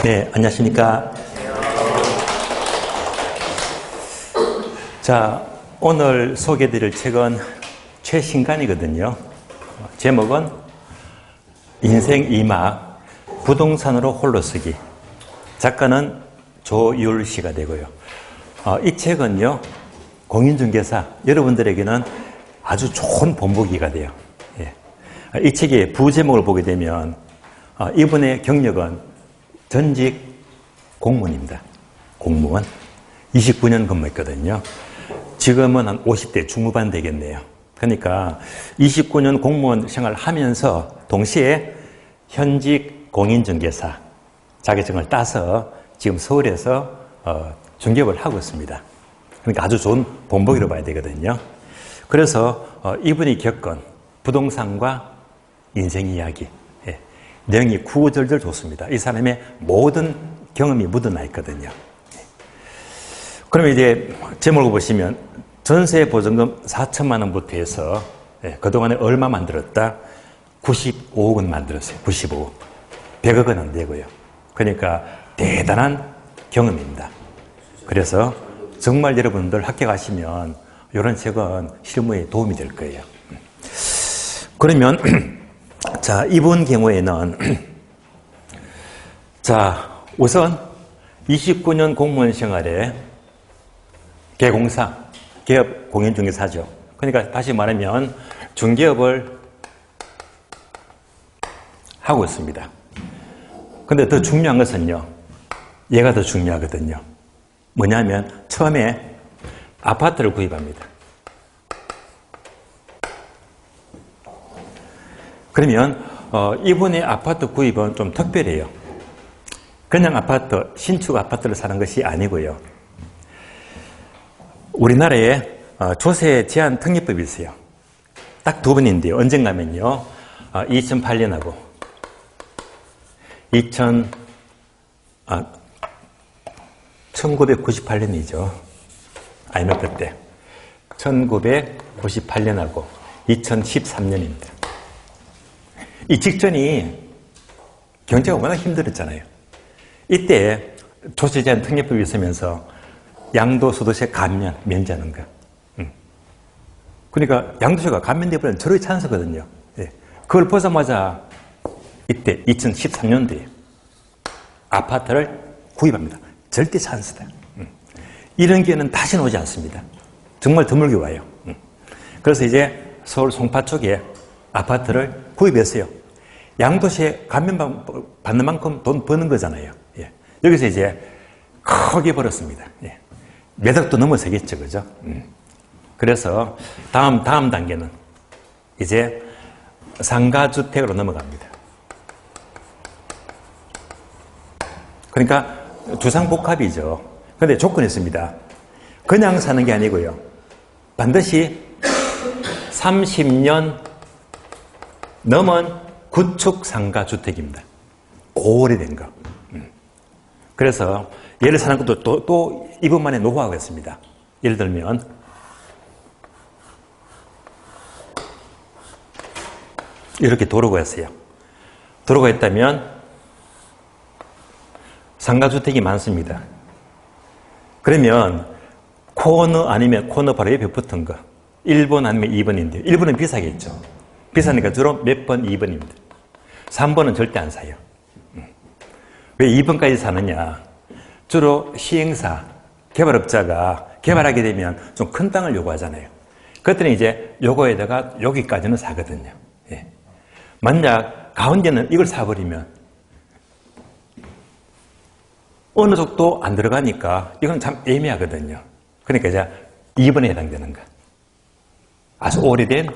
네, 안녕하십니까. 자, 오늘 소개해드릴 책은 최신간이거든요. 제목은 인생 2막 부동산으로 홀로서기. 작가는 조율 씨가 되고요. 이 책은요, 공인중개사 여러분들에게는 아주 좋은 본보기가 돼요. 예. 이 책의 부제목을 보게 되면 이분의 경력은 전직 공무원입니다. 공무원. 29년 근무했거든요. 지금은 한 50대 중후반 되겠네요. 그러니까 29년 공무원 생활을 하면서 동시에 현직 공인중개사 자격증을 따서 지금 서울에서 중개업을 하고 있습니다. 그러니까 아주 좋은 본보기로 봐야 되거든요. 그래서 이분이 겪은 부동산과 인생 이야기, 내용이 구구절절 좋습니다. 이 사람의 모든 경험이 묻어나 있거든요. 그러면 이제 제목을 보시면 전세 보증금 4천만 원부터 해서 그동안에 얼마 만들었다? 95억 원 만들었어요. 95억. 100억 원 안 되고요. 그러니까 대단한 경험입니다. 그래서 정말 여러분들 합격하시면 이런 책은 실무에 도움이 될 거예요. 그러면 자, 이번 경우에는 자, 우선 29년 공무원 생활에 개공사, 개업 공인중개사죠. 그러니까 다시 말하면 중개업을 하고 있습니다. 근데 더 중요한 것은요, 얘가 더 중요하거든요. 뭐냐면 처음에 아파트를 구입합니다. 그러면 이분의 아파트 구입은 좀 특별해요. 그냥 아파트, 신축 아파트를 사는 것이 아니고요. 우리나라에 조세 제한 특례법이 있어요. 딱 두 번인데요. 언젠가면요. 2008년하고 1998년이죠. IMF 때. 1998년하고 2013년입니다. 이 직전이 경제가 워낙 힘들었잖아요. 이때 조세 제한 특례법이 있으면서 양도소득세 감면, 면제하는 거. 그러니까 양도세가 감면되어버리면 절호의 찬스거든요. 예. 그걸 보자마자 이때 2013년도에 아파트를 구입합니다. 절대 찬스다. 이런 기회는 다시는 오지 않습니다. 정말 드물게 와요. 그래서 이제 서울 송파 쪽에 아파트를 구입했어요. 양도세 감면 받는 만큼 돈 버는 거잖아요. 예. 여기서 이제 크게 벌었습니다. 예. 몇 억도 넘어서겠죠, 그죠? 그래서 다음 단계는 이제 상가주택으로 넘어갑니다. 그러니까 주상복합이죠. 그런데 조건이 있습니다. 그냥 사는 게 아니고요. 반드시 30년 넘은 구축 상가주택입니다. 오래된 거. 그래서 예를 사는 것도 또 이분만의 노하우가 있습니다. 예를 들면 이렇게 도로가 있어요. 도로가 있다면 상가주택이 많습니다. 그러면 코너 아니면 코너 바로 옆에 붙은 거 1번 아니면 2번인데요. 1번은 비싸겠죠. 비싸니까 주로 몇 번? 2번입니다. 3번은 절대 안 사요. 왜 2번까지 사느냐? 주로 시행사, 개발업자가 개발하게 되면 좀 큰 땅을 요구하잖아요. 그랬더니 이제 요거에다가 여기까지는 사거든요. 예. 만약 가운데는 이걸 사버리면 어느 정도 안 들어가니까 이건 참 애매하거든요. 그러니까 이제 2번에 해당되는 거. 아주 오래된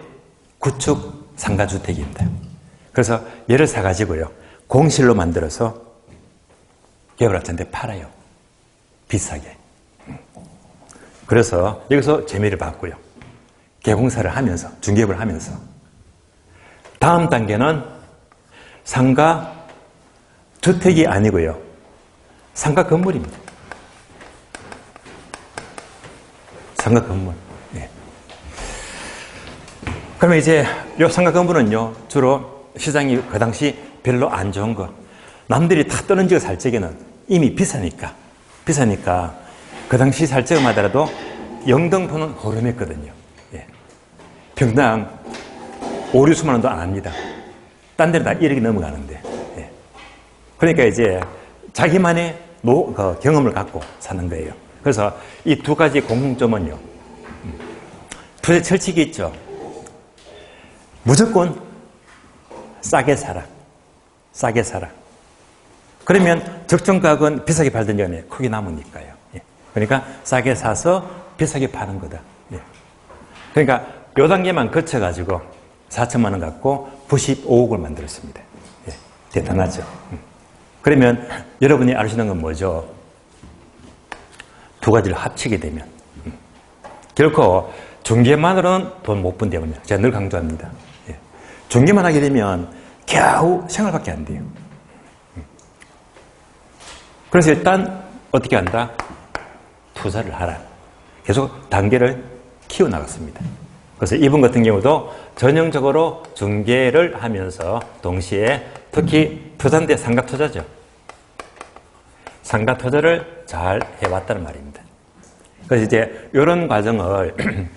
구축 상가주택입니다. 그래서 얘를 사가지고요. 공실로 만들어서 개발업자한테 팔아요. 비싸게. 그래서 여기서 재미를 받고요. 개공사를 하면서, 중개업을 하면서. 다음 단계는 상가 주택이 아니고요. 상가 건물입니다. 상가 건물. 네. 그러면 이제 이 상가 건물은요, 주로 시장이 그 당시 별로 안 좋은 거. 남들이 다 떠는 지가 살 적에는 이미 비싸니까 그 당시 살 적만 하더라도 영등포는 허름했거든요. 예. 평당 5, 6수만 원도 안 합니다. 딴 데는 다 1억이 넘어가는데. 예. 그러니까 이제 자기만의 경험을 갖고 사는 거예요. 그래서 이 두 가지 공통점은요. 투자 철칙이 있죠. 무조건 싸게 사라. 싸게 사라. 그러면 적정 가격은 비싸게 팔던 전에 크게 남으니까요. 예. 그러니까 싸게 사서 비싸게 파는 거다. 예. 그러니까 요 단계만 거쳐가지고 4천만 원 갖고 95억을 만들었습니다. 예. 대단하죠. 그러면 여러분이 아시는 건 뭐죠? 두 가지를 합치게 되면 결코 중개만으로는 돈 못 번다고 합니다. 제가 늘 강조합니다. 예. 중개만 하게 되면 겨우 생활밖에 안 돼요. 그래서 일단 어떻게 한다? 투자를 하라. 계속 단계를 키워나갔습니다. 그래서 이분 같은 경우도 전형적으로 중개를 하면서 동시에 특히 투자인데 상가투자죠. 상가투자를 잘 해왔다는 말입니다. 그래서 이제 이런 과정을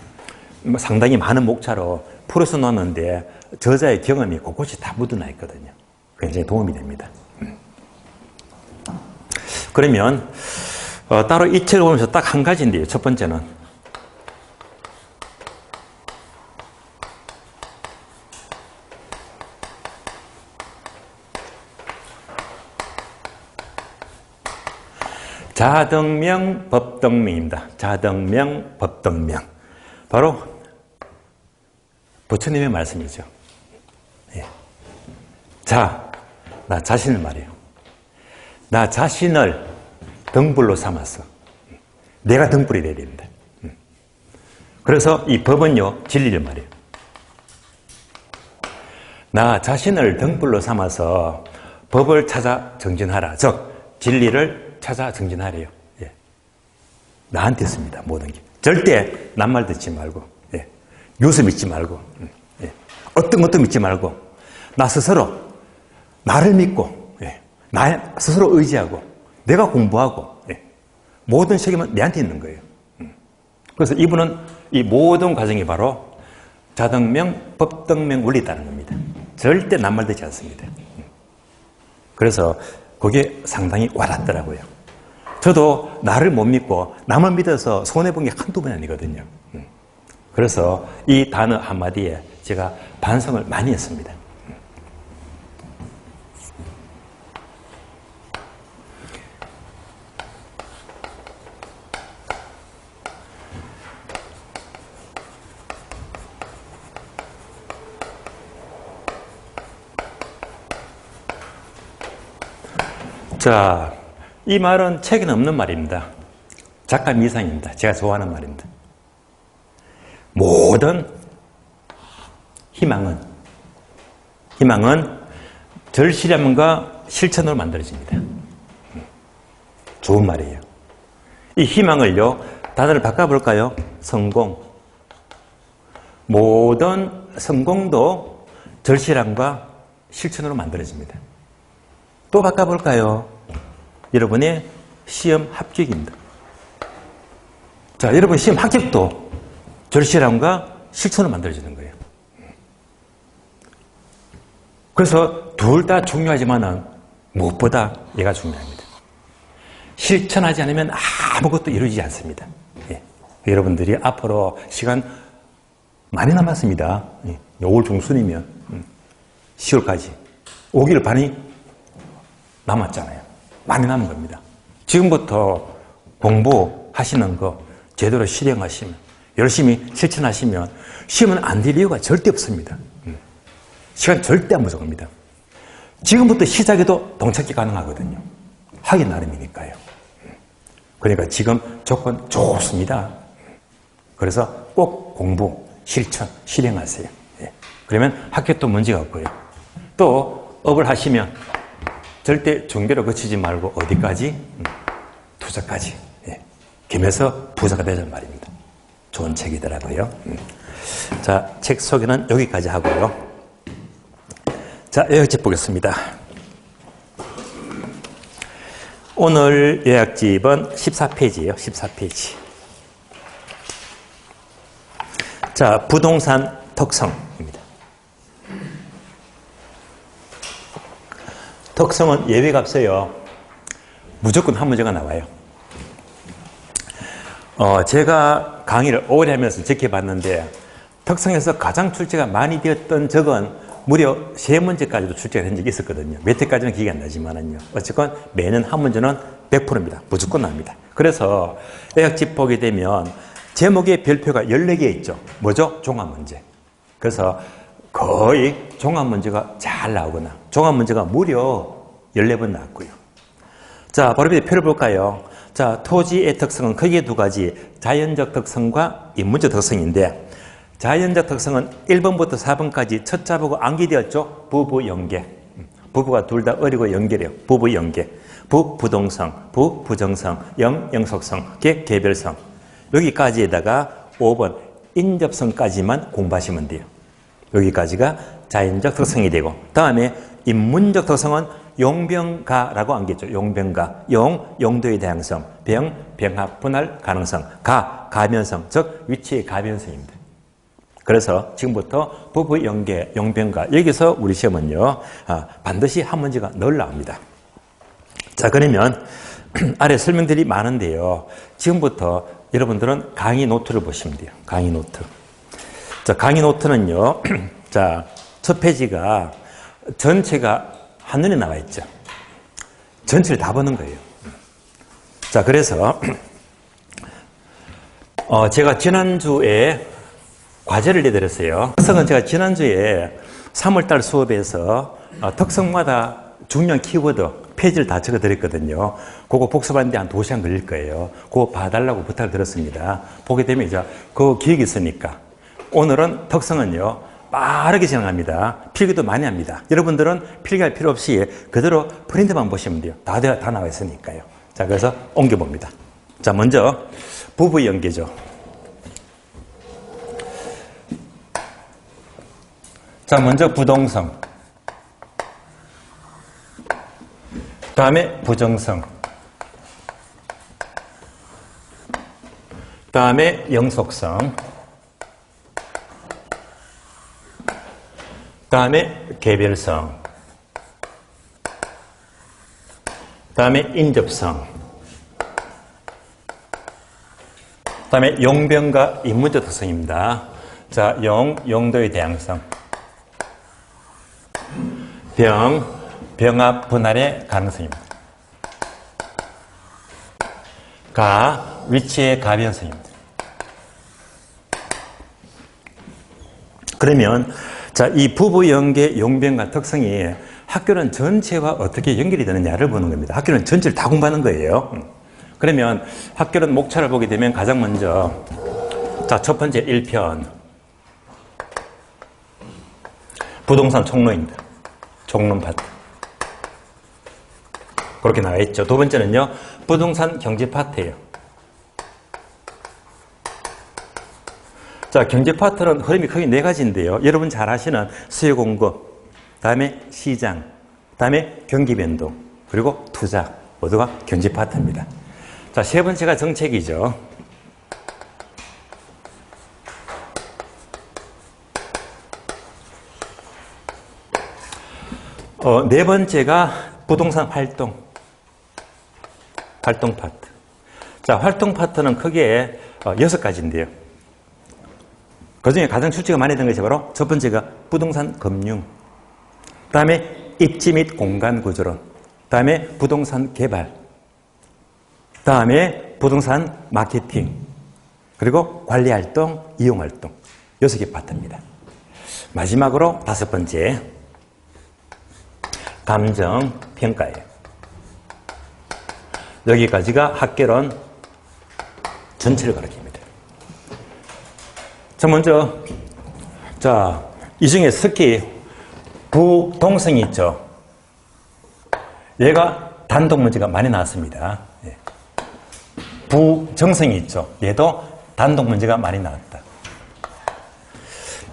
상당히 많은 목차로 풀어서 놓았는데 저자의 경험이 곳곳이 다 묻어나 있거든요. 굉장히 도움이 됩니다. 그러면 따로 이 책을 보면서 딱 한 가지인데요. 첫 번째는 자등명, 법등명입니다. 자등명, 법등명. 바로 부처님의 말씀이죠. 예. 나 자신을 말이에요. 나 자신을 등불로 삼았어. 내가 등불이 돼야 됩니다. 그래서 이 법은요, 진리를 말해요. 나 자신을 등불로 삼아서 법을 찾아 정진하라. 즉, 진리를 찾아 정진하래요. 예. 나한테 씁니다. 모든 게. 절대 남 말 듣지 말고, 예. 뉴스 믿지 말고, 예. 어떤 것도 믿지 말고, 나 스스로, 나를 믿고, 예. 나 스스로 의지하고, 내가 공부하고, 예. 모든 책임은 내한테 있는 거예요. 그래서 이분은 이 모든 과정이 바로 자등명, 법등명 원리 있다는 겁니다. 절대 남 말 듣지 않습니다. 그래서 그게 상당히 와닿더라고요. 저도 나를 못 믿고 남을 믿어서 손해본 게 한두 번이 아니거든요. 그래서 이 단어 한마디에 제가 반성을 많이 했습니다. 자, 이 말은 책에는 없는 말입니다. 작가 미상입니다. 제가 좋아하는 말입니다. 모든 희망은 절실함과 실천으로 만들어집니다. 좋은 말이에요. 이 희망을요, 단어를 바꿔볼까요? 성공. 모든 성공도 절실함과 실천으로 만들어집니다. 또 바꿔볼까요? 여러분의 시험 합격입니다. 자, 여러분 시험 합격도 절실함과 실천으로 만들어지는 거예요. 그래서 둘 다 중요하지만은 무엇보다 얘가 중요합니다. 실천하지 않으면 아무것도 이루어지지 않습니다. 예. 여러분들이 앞으로 시간 많이 남았습니다. 예. 5월 중순이면 10월까지 5개월 반이 남았잖아요. 많이 남은 겁니다. 지금부터 공부하시는 거 제대로 실행하시면, 열심히 실천하시면 시험은 안 될 이유가 절대 없습니다. 시간 절대 안 부족합니다. 지금부터 시작해도 동착이 가능하거든요. 하기 나름이니까요. 그러니까 지금 조건 좋습니다. 그래서 꼭 공부, 실천, 실행하세요. 예. 그러면 합격도 문제가 없고요. 또 업을 하시면 절대 종교로 거치지 말고 어디까지? 투자까지. 예. 겸해서 부자가 되자는 말입니다. 좋은 책이더라고요. 자, 책 소개는 여기까지 하고요. 자, 여기 책 보겠습니다. 오늘 요약집은 14페이지예요. 14페이지. 자, 부동산 특성입니다. 특성은 예외가 없어요. 무조건 한 문제가 나와요. 제가 강의를 오래 하면서 지켜봤는데 특성에서 가장 출제가 많이 되었던 적은 무려 3문제까지도 출제가 된 적이 있었거든요. 몇 회까지는 기억이 안 나지만은요. 어쨌건 매년 한 문제는 100%입니다. 무조건 나옵니다. 그래서 요약집 보게 되면 제목에 별표가 14개 있죠. 뭐죠? 종합문제. 그래서 거의 종합문제가 잘 나오거나 종합문제가 무려 14번 나왔고요. 자, 바로 밑에 표를 볼까요? 자, 토지의 특성은 크게 두 가지, 자연적 특성과 인문적 특성인데 자연적 특성은 1번부터 4번까지 첫 자보고 암기되었죠? 부부 연계. 부부가 둘 다 어리고 연계래요. 부부 연계. 부부동성, 부부정성, 영속성, 개별성. 여기까지에다가 5번 인접성까지만 공부하시면 돼요. 여기까지가 자연적 특성이 되고 다음에 인문적 특성은 용병가라고 암기했죠. 용병가. 용도의 다양성. 병합, 분할 가능성. 가변성, 즉 위치의 가변성입니다. 그래서 지금부터 부부 연계, 용병가 여기서 우리 시험은요 반드시 한 문제가 늘 나옵니다. 자, 그러면 아래 설명들이 많은데요. 지금부터 여러분들은 강의 노트를 보시면 돼요. 강의 노트. 자, 강의 노트는요. 자, 첫 페이지가 전체가 한눈에 나와 있죠. 전체를 다 보는 거예요. 자, 그래서 제가 지난주에 과제를 내드렸어요. 특성은 제가 지난주에 3월달 수업에서 특성마다 중요한 키워드 페이지를 다 적어드렸거든요. 그거 복습하는데 한 2시간 걸릴 거예요. 그거 봐달라고 부탁을 드렸습니다. 보게 되면 이제 그 기억이 있으니까. 오늘은 특성은요, 빠르게 진행합니다. 필기도 많이 합니다. 여러분들은 필기할 필요 없이 그대로 프린트만 보시면 돼요. 다 나와 있으니까요. 자, 그래서 옮겨봅니다. 자, 먼저 부부 연계죠. 자, 먼저 부동성. 다음에 부정성. 다음에 영속성. 다음에 개별성. 다음에 인접성. 다음에 용병과 인문적 특성입니다. 자, 용도의 다양성. 병합 분할의 가능성입니다. 위치의 가변성입니다. 그러면 자, 이 부부 연계 용병과 특성이 학교는 전체와 어떻게 연결이 되느냐를 보는 겁니다. 학교는 전체를 다 공부하는 거예요. 그러면 학교는 목차를 보게 되면 가장 먼저 자, 첫 번째 1편 부동산 총론입니다. 총론 파트. 그렇게 나와 있죠. 두 번째는요, 부동산 경제 파트예요. 자, 경제 파트는 흐름이 크게 4가지인데요. 여러분 잘 아시는 수요 공급, 다음에 시장, 다음에 경기 변동, 그리고 투자 모두가 경제 파트입니다. 자, 세 번째가 정책이죠. 네 번째가 부동산 활동 파트. 자, 활동 파트는 크게 6가지인데요. 그 중에 가장 출제가 많이 된 것이 바로 첫 번째가 부동산 금융, 그 다음에 입지 및 공간 구조론, 그 다음에 부동산 개발, 그 다음에 부동산 마케팅, 그리고 관리 활동, 이용 활동. 6개 파트입니다. 마지막으로 5번째, 감정 평가예요. 여기까지가 학개론 전체를 가리킵니다. 자, 먼저 자, 이 중에 특히 부동성이 있죠. 얘가 단독 문제가 많이 나왔습니다. 부정성이 있죠. 얘도 단독 문제가 많이 나왔다.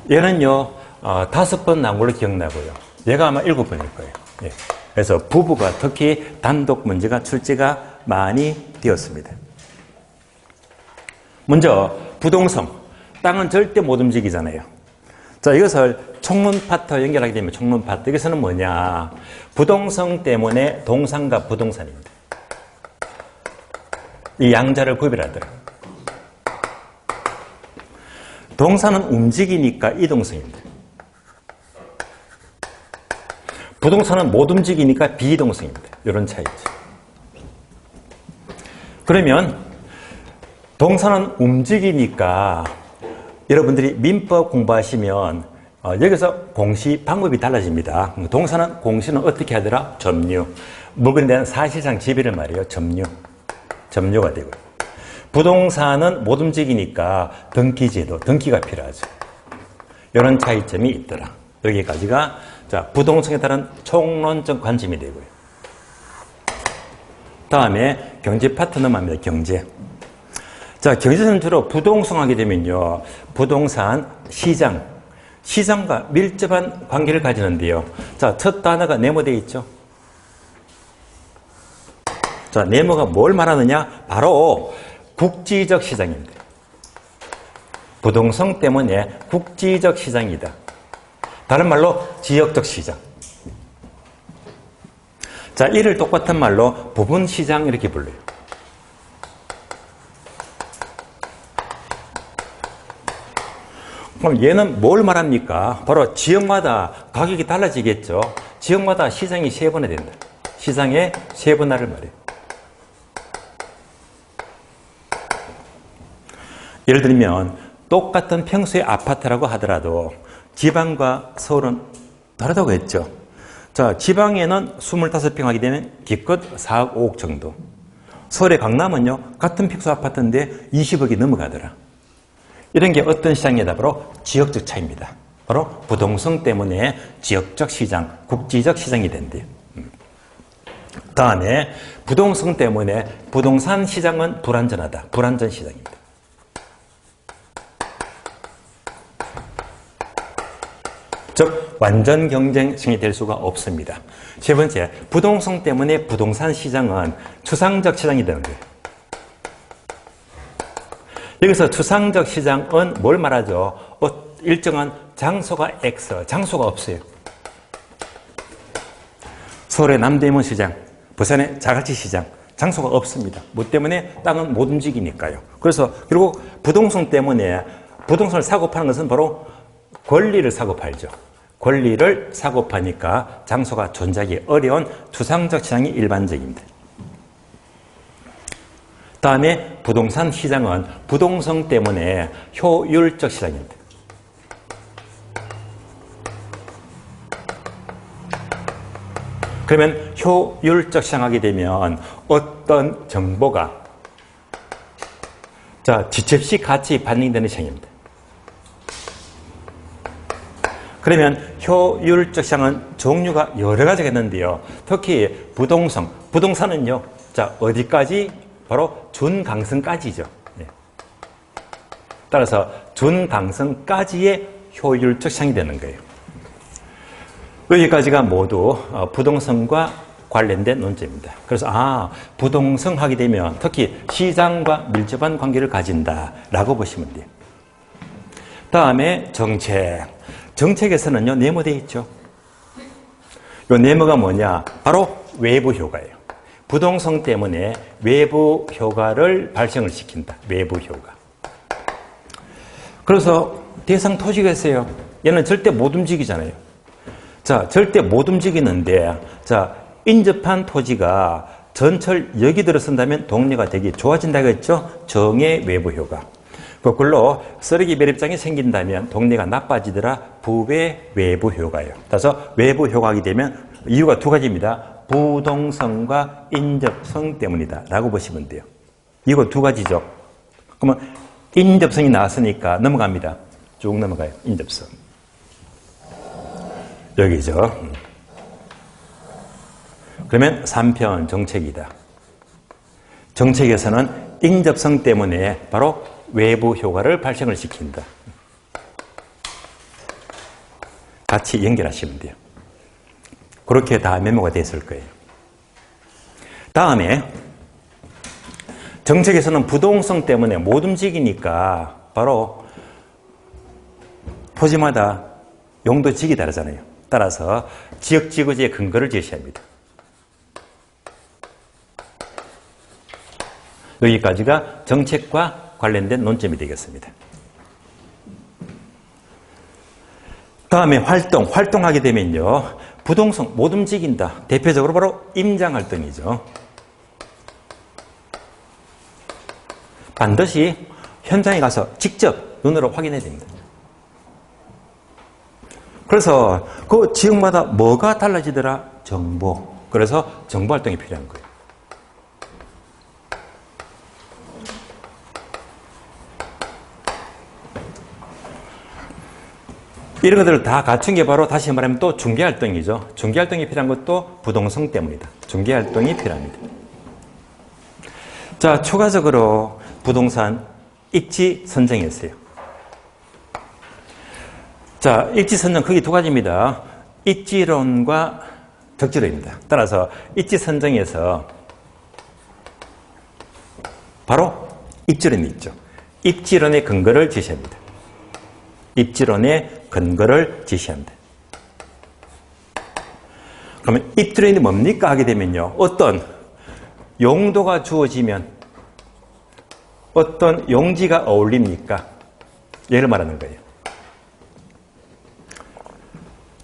얘는요 5번 나온 걸로 기억나고요. 얘가 아마 7번일 거예요. 그래서 부부가 특히 단독 문제가 출제가 많이 되었습니다. 먼저 부동성, 땅은 절대 못 움직이잖아요. 자, 이것을 총론 파트와 연결하게 되면 총론 파트, 여기서는 뭐냐, 부동성 때문에 동산과 부동산입니다. 이 양자를 구별하더라. 동산은 움직이니까 이동성입니다. 부동산은 못 움직이니까 비이동성입니다. 이런 차이죠. 그러면 동산은 움직이니까 여러분들이 민법 공부하시면 여기서 공시 방법이 달라집니다. 동산은 공시는 어떻게 하더라? 점유. 물건에 대한 사실상 지배를 말이에요. 점유가 되고요. 부동산은 못 움직이니까 등기제도, 등기가 필요하죠. 이런 차이점이 있더라. 여기까지가 자, 부동성에 따른 총론적 관점이 되고요. 다음에 경제 파트 넘어갑니다. 경제. 자, 경제는 주로 부동성 하게 되면요. 부동산, 시장과 밀접한 관계를 가지는데요. 자, 첫 단어가 네모되어 있죠. 자, 네모가 뭘 말하느냐? 바로 국지적 시장입니다. 부동성 때문에 국지적 시장이다. 다른 말로 지역적 시장. 자, 이를 똑같은 말로 부분 시장 이렇게 불러요. 그럼 얘는 뭘 말합니까? 바로 지역마다 가격이 달라지겠죠. 지역마다 시장이 세분화 된다. 시장의 세분화를 말해요. 예를 들면 똑같은 평수의 아파트라고 하더라도 지방과 서울은 다르다고 했죠. 자, 지방에는 25평 하게 되면 기껏 4억 5억 정도. 서울의 강남은요, 같은 평수 아파트인데 20억이 넘어가더라. 이런 게 어떤 시장이다? 바로 지역적 차이입니다. 바로 부동성 때문에 지역적 시장, 국지적 시장이 된대요. 다음에 부동성 때문에 부동산 시장은 불안전하다. 불안전 시장입니다. 즉 완전 경쟁성이 될 수가 없습니다. 세 번째, 부동성 때문에 부동산 시장은 추상적 시장이 되는 거예요. 여기서 추상적 시장은 뭘 말하죠? 일정한 장소가 X, 장소가 없어요. 서울의 남대문 시장, 부산의 자갈치 시장, 장소가 없습니다. 뭐 때문에 땅은 못 움직이니까요. 그래서 결국 부동성 때문에 부동산을 사고 파는 것은 바로 권리를 사고 팔죠. 권리를 사고 파니까 장소가 존재하기 어려운 추상적 시장이 일반적입니다. 다음에 부동산 시장은 부동성 때문에 효율적 시장입니다. 그러면 효율적 시장하게 되면 어떤 정보가 지첩시 같이 반영되는 시장입니다. 그러면 효율적 시장은 종류가 여러 가지가 있는데요. 특히 부동산은요. 자, 어디까지? 바로 준강성까지죠. 네. 따라서 준강성까지의 효율적 시장이 되는 거예요. 여기까지가 모두 부동산과 관련된 논제입니다. 그래서 부동산 하게 되면 특히 시장과 밀접한 관계를 가진다라고 보시면 돼요. 다음에 정책. 정책에서는요, 네모되어 있죠. 이 네모가 뭐냐? 바로 외부 효과예요. 부동성 때문에 외부 효과를 발생을 시킨다. 외부 효과. 그래서 대상 토지가 있어요. 얘는 절대 못 움직이잖아요. 자, 절대 못 움직이는데, 자, 인접한 토지가 전철 역이 들어선다면 동네가 되게 좋아진다고 했죠? 정의 외부 효과. 거꾸로 쓰레기 매립장이 생긴다면 동네가 나빠지더라. 부의 외부 효과예요. 따라서 외부 효과가 되면 이유가 두 가지입니다. 부동성과 인접성 때문이다 라고 보시면 돼요. 이거 두 가지죠. 그러면 인접성이 나왔으니까 넘어갑니다. 쭉 넘어가요. 인접성. 여기죠. 그러면 3편 정책이다. 정책에서는 인접성 때문에 바로 외부 효과를 발생을 시킨다. 같이 연결하시면 돼요. 그렇게 다 메모가 됐을 거예요. 다음에 정책에서는 부동성 때문에 못 움직이니까 바로 토지마다 용도지역이 다르잖아요. 따라서 지역지구지의 근거를 제시합니다. 여기까지가 정책과 관련된 논점이 되겠습니다. 다음에 활동하게 되면요. 부동성, 못 움직인다. 대표적으로 바로 임장활동이죠. 반드시 현장에 가서 직접 눈으로 확인해야 됩니다. 그래서 그 지역마다 뭐가 달라지더라? 정보. 그래서 정보활동이 필요한 거예요. 이런 것들을 다 갖춘 게 바로 다시 말하면 또 중개활동이죠. 중개활동이 필요한 것도 부동성 때문이다. 중개활동이 필요합니다. 자, 추가적으로 부동산 입지 선정이었어요. 자, 입지 선정 크게 두 가지입니다. 입지론과 적지론입니다. 따라서 입지 선정에서 바로 입지론이 있죠. 입지론의 근거를 제시합니다. 입지론의 근거를 제시합니다. 그러면 입지론이 뭡니까 하게 되면요. 어떤 용도가 주어지면 어떤 용지가 어울립니까? 얘를 말하는 거예요.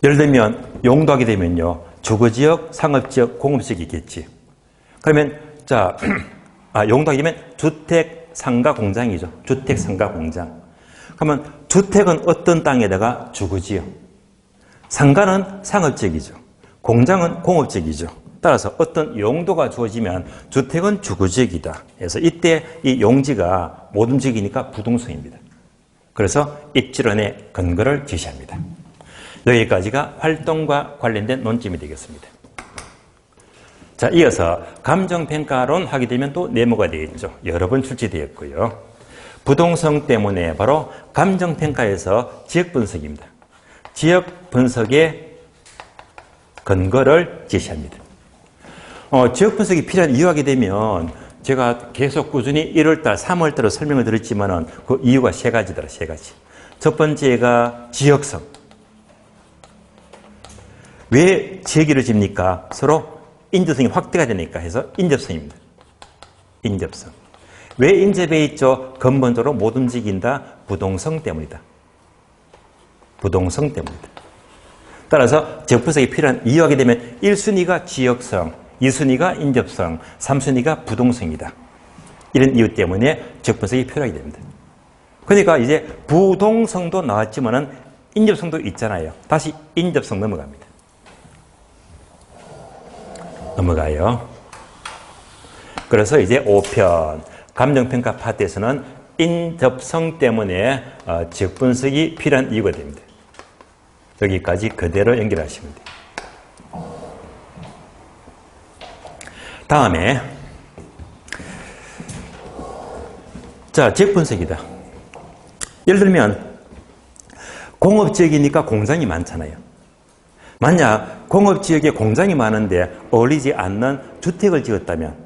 예를 들면 용도하게 되면요. 주거지역, 상업지역, 공업지역이 있겠지. 그러면 자, 용도하게 되면 주택, 상가, 공장이죠. 주택, 상가, 공장. 그러면 주택은 어떤 땅에다가 주거지역, 상가는 상업지역이죠. 공장은 공업지역이죠. 따라서 어떤 용도가 주어지면 주택은 주거지역이다. 그래서 이때 이 용지가 못 움직이니까 부동성입니다. 그래서 입지론의 근거를 제시합니다. 여기까지가 활동과 관련된 논점이 되겠습니다. 자, 이어서 감정평가론 하게 되면 또 네모가 되겠죠. 여러 번 출제되었고요. 부동성 때문에 바로 감정평가에서 지역분석입니다. 지역분석의 근거를 제시합니다. 지역분석이 필요한 이유하게 되면 제가 계속 꾸준히 1월달, 3월달로 설명을 드렸지만은 그 이유가 세 가지더라, 세 가지. 첫 번째가 지역성. 왜 지역이 이루어집니까? 서로 인접성이 확대가 되니까 해서 인접성입니다. 인접성. 왜 인접해 있죠? 근본적으로 못 움직인다. 부동성 때문이다. 부동성 때문이다. 따라서 지역분석이 필요한 이유하게 되면 1순위가 지역성, 2순위가 인접성, 3순위가 부동성이다. 이런 이유 때문에 지역분석이 필요하게 됩니다. 그러니까 이제 부동성도 나왔지만은 인접성도 있잖아요. 다시 인접성 넘어갑니다. 넘어가요. 그래서 이제 5편 감정평가 파트에서는 인접성 때문에 지역분석이 필요한 이유가 됩니다. 여기까지 그대로 연결하시면 돼요. 다음에 자, 지역분석이다. 예를 들면 공업지역이니까 공장이 많잖아요. 만약 공업지역에 공장이 많은데 어울리지 않는 주택을 지었다면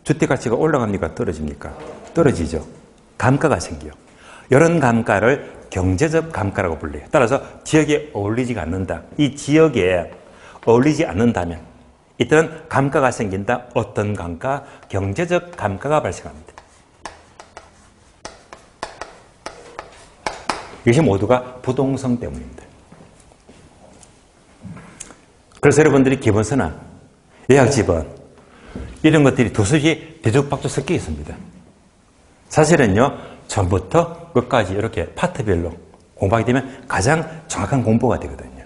주택가치가 올라갑니까? 떨어집니까? 떨어지죠. 감가가 생겨요. 이런 감가를 경제적 감가라고 불러요. 따라서 지역에 어울리지가 않는다. 이 지역에 어울리지 않는다면 이때는 감가가 생긴다. 어떤 감가? 경제적 감가가 발생합니다. 이것이 모두가 부동성 때문입니다. 그래서 여러분들이 기본서나 예약집은 이런 것들이 두서지 뒤죽박죽 섞여 있습니다. 사실은요, 처음부터 끝까지 이렇게 파트별로 공부하게 되면 가장 정확한 공부가 되거든요.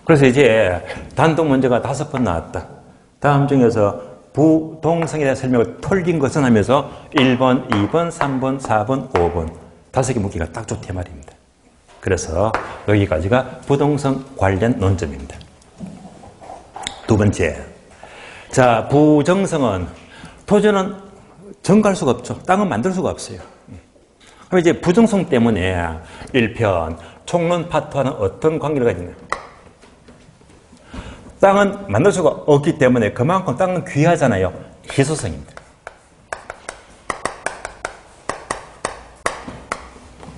그래서 이제 단독 문제가 5번 나왔다. 다음 중에서 부동성에 대한 설명을 털린 것은 하면서 1번, 2번, 3번, 4번, 5번 5개 묻기가 딱 좋대 말입니다. 그래서 여기까지가 부동성 관련 논점입니다. 두 번째, 자, 부정성은 토지는 정갈 수가 없죠. 땅은 만들 수가 없어요. 그럼 이제 부정성 때문에 1편 총론 파트와는 어떤 관계를 가지냐? 땅은 만들 수가 없기 때문에 그만큼 땅은 귀하잖아요. 희소성입니다.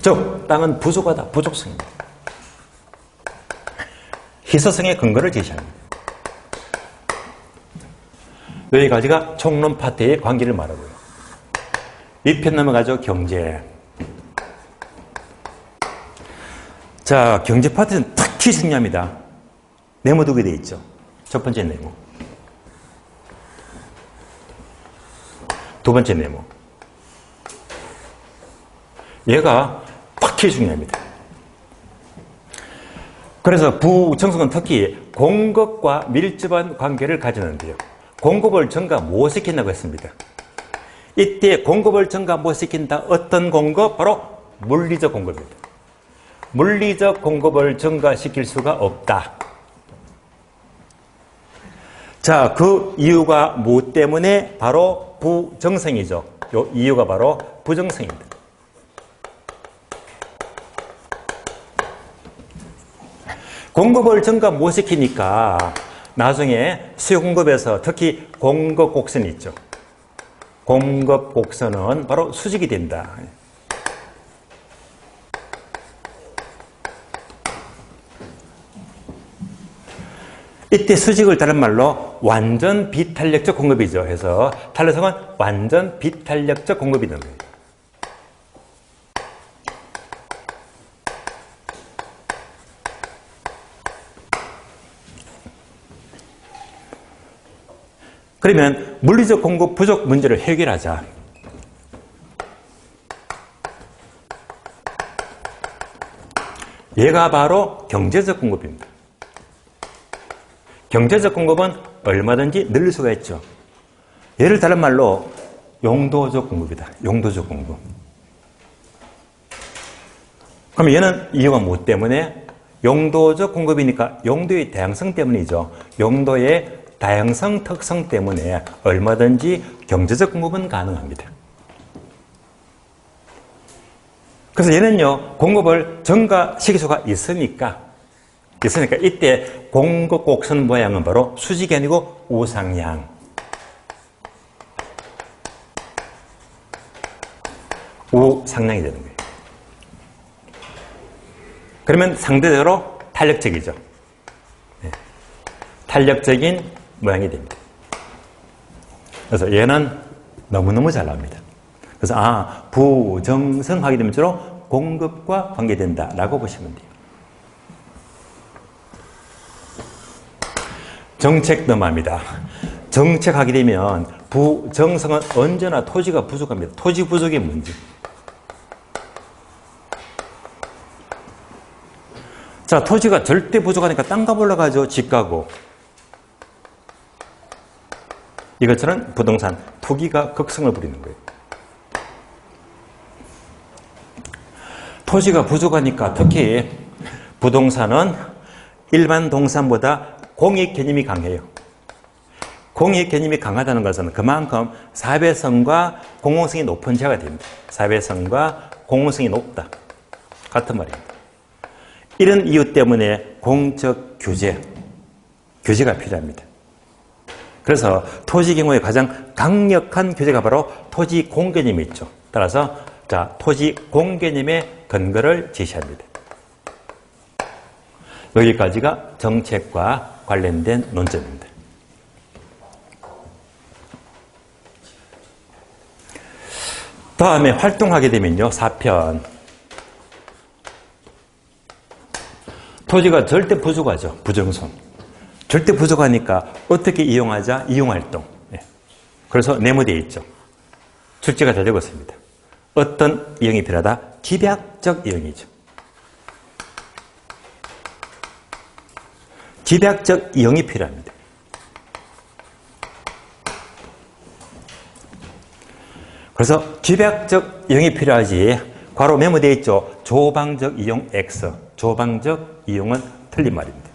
즉, 땅은 부족하다. 부족성입니다. 희소성의 근거를 제시합니다. 여기까지가 총론 파트의 관계를 말하고요. 2편 넘어가죠. 경제. 자, 경제 파트는 특히 중요합니다. 네모 두개 되어 있죠. 첫 번째 네모. 두 번째 네모. 얘가 특히 중요합니다. 그래서 부정성은 특히 공급과 밀접한 관계를 가지는데요. 공급을 증가 못 시킨다고 했습니다. 이때 공급을 증가 못 시킨다. 어떤 공급? 바로 물리적 공급입니다. 물리적 공급을 증가시킬 수가 없다. 자, 그 이유가 뭐 때문에? 바로 부정성이죠. 이 이유가 바로 부정성입니다. 공급을 증가 못 시키니까 나중에 수요 공급에서 특히 공급 곡선이 있죠. 공급 곡선은 바로 수직이 된다. 이때 수직을 다른 말로 완전 비탄력적 공급이죠. 해서 탄력성은 완전 비탄력적 공급이 되는 거예요. 그러면 물리적 공급 부족 문제를 해결하자. 얘가 바로 경제적 공급입니다. 경제적 공급은 얼마든지 늘릴 수가 있죠. 얘를 다른 말로 용도적 공급이다. 용도적 공급. 그럼 얘는 이유가 뭐 때문에? 용도적 공급이니까 용도의 다양성 때문이죠. 용도의 다양성 특성 때문에 얼마든지 경제적 공급은 가능합니다. 그래서 얘는요, 공급을 증가시킬 수가 있으니까 이때 공급 곡선 모양은 바로 수직이 아니고 우상향. 우상향이 되는 거예요. 그러면 상대적으로 탄력적이죠. 네. 탄력적인 모양이 됩니다. 그래서 얘는 너무너무 잘 나옵니다. 그래서 부정성 하게 되면 주로 공급과 관계된다라고 보시면 돼요. 정책 넘어갑니다. 정책하게 되면 부정성은 언제나 토지가 부족합니다. 토지 부족의 문제. 자, 토지가 절대 부족하니까 땅값 올라가죠. 집가고. 이것처럼 부동산, 투기가 극성을 부리는 거예요. 토지가 부족하니까 특히 부동산은 일반 동산보다 공익 개념이 강해요. 공익 개념이 강하다는 것은 그만큼 사회성과 공공성이 높은 제가 됩니다. 사회성과 공공성이 높다. 같은 말입니다. 이런 이유 때문에 공적 규제가 필요합니다. 그래서 토지 경우에 가장 강력한 규제가 바로 토지 공개념이 있죠. 따라서 토지 공개념의 근거를 제시합니다. 여기까지가 정책과 관련된 논점입니다. 다음에 활동하게 되면요, 4편. 토지가 절대 부족하죠. 부정성. 절대 부족하니까 어떻게 이용하자? 이용활동. 그래서 네모되어 있죠. 출제가 잘 되고 있습니다. 어떤 이용이 필요하다? 집약적 이용이죠. 집약적 이용이 필요합니다. 그래서 집약적 이용이 필요하지. 괄호 메모되어 있죠. 조방적 이용 X. 조방적 이용은 틀린 말입니다.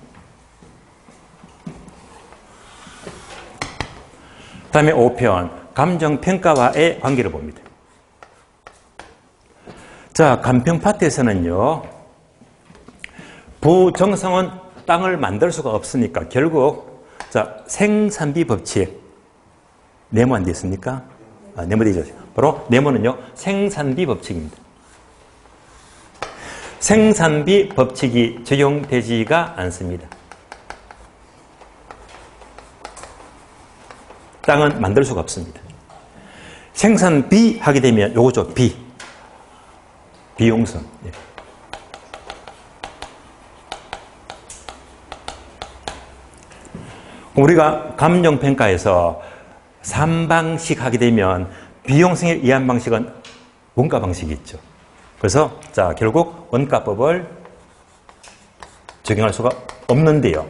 다음에 5편. 감정평가와의 관계를 봅니다. 자, 감평 파트에서는요, 부정성은 땅을 만들 수가 없으니까 결국 자, 생산비 법칙. 네모 안 되어 있습니까? 네모 되어 있죠. 바로 네모는요, 생산비 법칙입니다. 생산비 법칙이 적용되지가 않습니다. 땅은 만들 수가 없습니다. 생산비 하게 되면 요거죠, 비용성. 예. 우리가 감정평가에서 3방식 하게 되면 비용성에 의한 방식은 원가 방식이 있죠. 그래서 자, 결국 원가법을 적용할 수가 없는데요.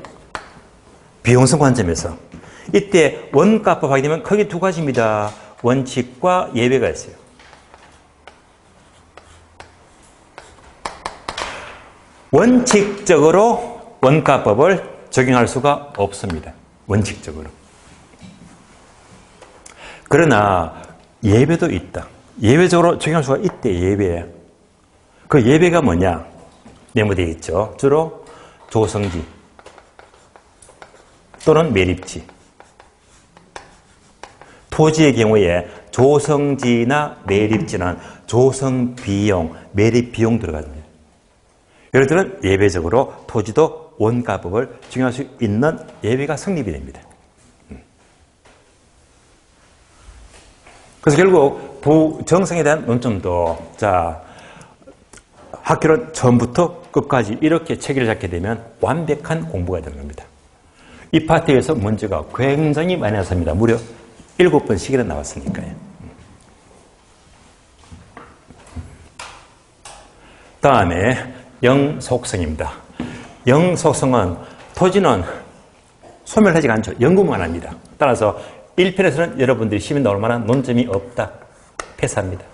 비용성 관점에서 이때 원가법 하게 되면 크게 두 가지입니다. 원칙과 예외가 있어요. 원칙적으로 원가법을 적용할 수가 없습니다. 원칙적으로. 그러나 예외도 있다. 예외적으로 적용할 수가 있대. 예외. 그 예외가 뭐냐? 네모되어 있죠. 주로 조성지 또는 매립지. 토지의 경우에 조성지나 매립지는 조성비용, 매립비용 들어갑니다. 예를 들어 예외적으로 토지도 원가법을 적용할 수 있는 예외가 성립이 됩니다. 그래서 결국 부정성에 대한 논점도 자, 학교는 처음부터 끝까지 이렇게 체계를 잡게 되면 완벽한 공부가 되는 겁니다. 이 파트에서 문제가 굉장히 많이 나왔습니다. 무려 7번씩이나 나왔으니까요. 다음에 영속성입니다. 영속성은 토지는 소멸하지 않죠. 연구만 합니다. 따라서 1편에서는 여러분들이 시험에 나올 만한 논점이 없다. 패스합니다.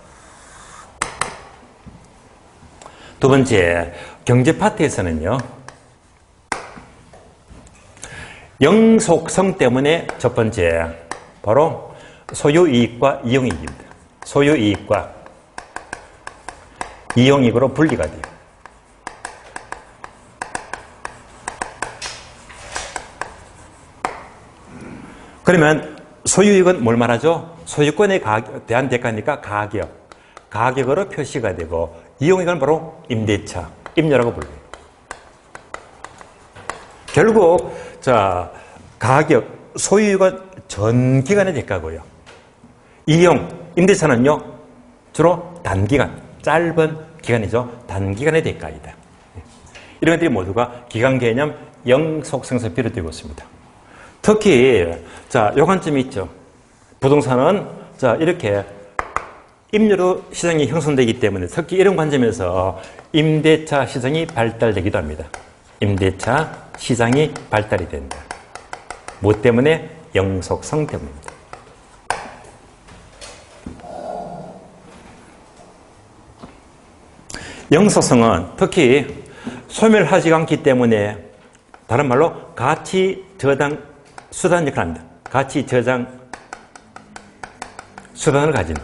두 번째, 경제 파트에서는요. 영속성 때문에 첫 번째, 바로 소유이익과 이용이익입니다. 소유이익과 이용이익으로 분리가 돼요. 그러면 소유이익은 뭘 말하죠? 소유권에 대한 대가니까 가격. 가격으로 표시가 되고 이용이익은 바로 임대차, 임료라고 불러요. 결국 자, 가격, 소유이익은 전 기간의 대가고요. 이용, 임대차는요. 주로 단기간, 짧은 기간이죠. 단기간의 대가이다. 이런 것들이 모두가 기간 개념 영속성에서 비롯되고 있습니다. 특히 자, 요 관점이 있죠. 부동산은 자, 이렇게 임대료 시장이 형성되기 때문에 특히 이런 관점에서 임대차 시장이 발달되기도 합니다. 임대차 시장이 발달이 된다. 뭐 때문에? 영속성 때문입니다. 영속성은 특히 소멸하지 않기 때문에 다른 말로 가치 저장 수단 역할을 합니다. 가치 저장 수단을 가진다.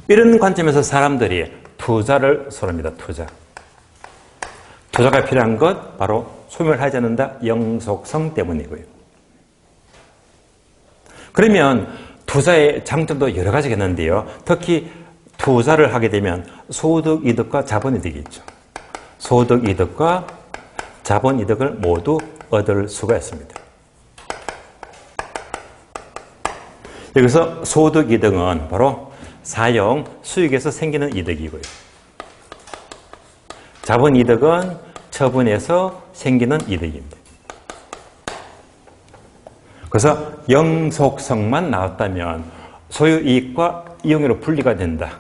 이런 관점에서 사람들이 투자를 선호합니다. 투자가 필요한 것 바로 소멸하지 않는다. 영속성 때문이고요. 그러면 투자의 장점도 여러 가지가 있는데요. 특히 투자를 하게 되면 소득이득과 자본이득이 있죠. 소득이득과 자본이득을 모두 얻을 수가 있습니다. 여기서 소득이득은 바로 사용, 수익에서 생기는 이득이고요. 자본이득은 처분에서 생기는 이득입니다. 그래서 영속성만 나왔다면 소유이익과 이용으로 분리가 된다.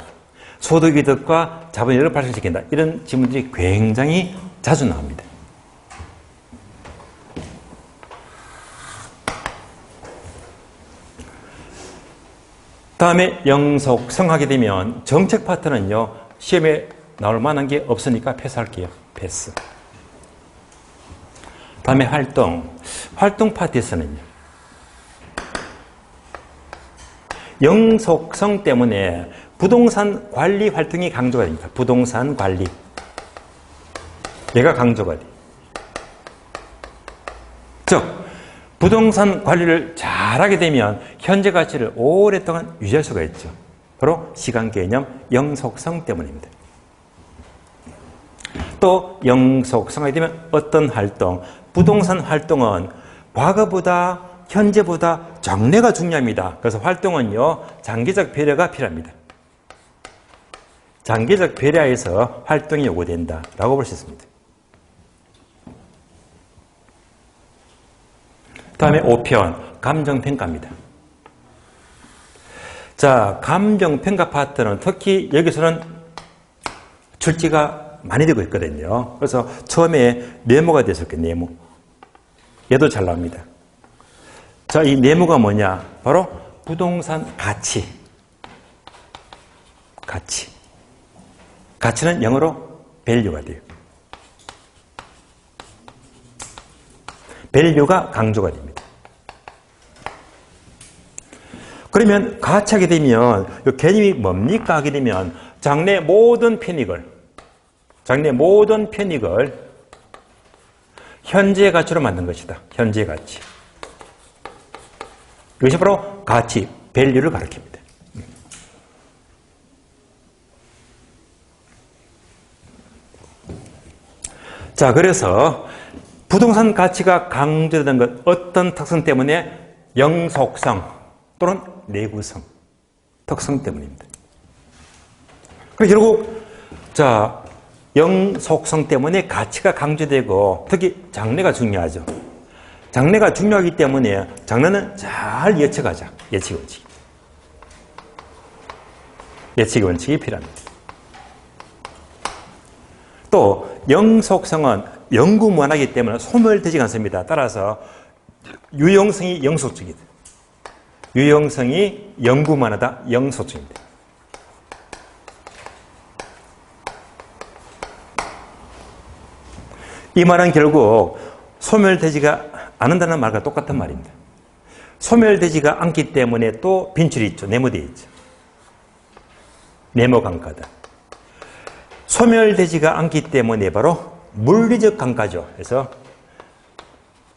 소득이득과 자본이득을 발생시킨다. 이런 질문들이 굉장히 자주 나옵니다. 다음에 영속성 하게 되면 정책 파트는요. 시험에 나올 만한 게 없으니까 패스할게요. 패스. 다음에 활동 파트에서는요. 영속성 때문에 부동산 관리 활동이 강조가 됩니다. 부동산 관리. 얘가 강조가 돼요. 즉, 부동산 관리를 잘하게 되면 현재 가치를 오랫동안 유지할 수가 있죠. 바로 시간 개념, 영속성 때문입니다. 또 영속성이 되면 어떤 활동, 부동산 활동은 과거보다 현재보다 장래가 중요합니다. 그래서 활동은요, 장기적 배려가 필요합니다. 장기적 배려에서 활동이 요구된다라고 볼 수 있습니다. 다음에 5편, 감정평가입니다. 자, 감정평가 파트는 특히 여기서는 출제가 많이 되고 있거든요. 그래서 처음에 네모가 됐었게 네모. 얘도 잘 나옵니다. 자, 이 네모가 뭐냐? 바로 부동산 가치. 가치. 가치는 영어로 value가 돼요. value가 강조가 됩니다. 그러면 가치하게 되면 이 개념이 뭡니까 하게 되면 장래 모든 편익을 현재의 가치로 만든 것이다. 현재의 가치. 이것이 바로 가치, value를 가리킵니다. 자, 그래서 부동산 가치가 강조되는 것 어떤 특성 때문에? 영속성 또는 내구성 특성 때문입니다. 그래서 결국 자, 영속성 때문에 가치가 강조되고 특히 장래가 중요하죠. 장래가 중요하기 때문에 장래는 잘 예측하자. 예측 원칙. 예측 원칙이 필요합니다. 또 영속성은 영구무한하기 때문에 소멸되지 않습니다. 따라서 유용성이 영속적이다. 유용성이 영구무한하다. 영속적입니다. 이 말은 결국 소멸되지가 않는다는 말과 똑같은 말입니다. 소멸되지가 않기 때문에 또 빈출이 있죠. 네모되어 있죠. 네모 강가다. 소멸되지가 않기 때문에 바로 물리적 감가죠. 그래서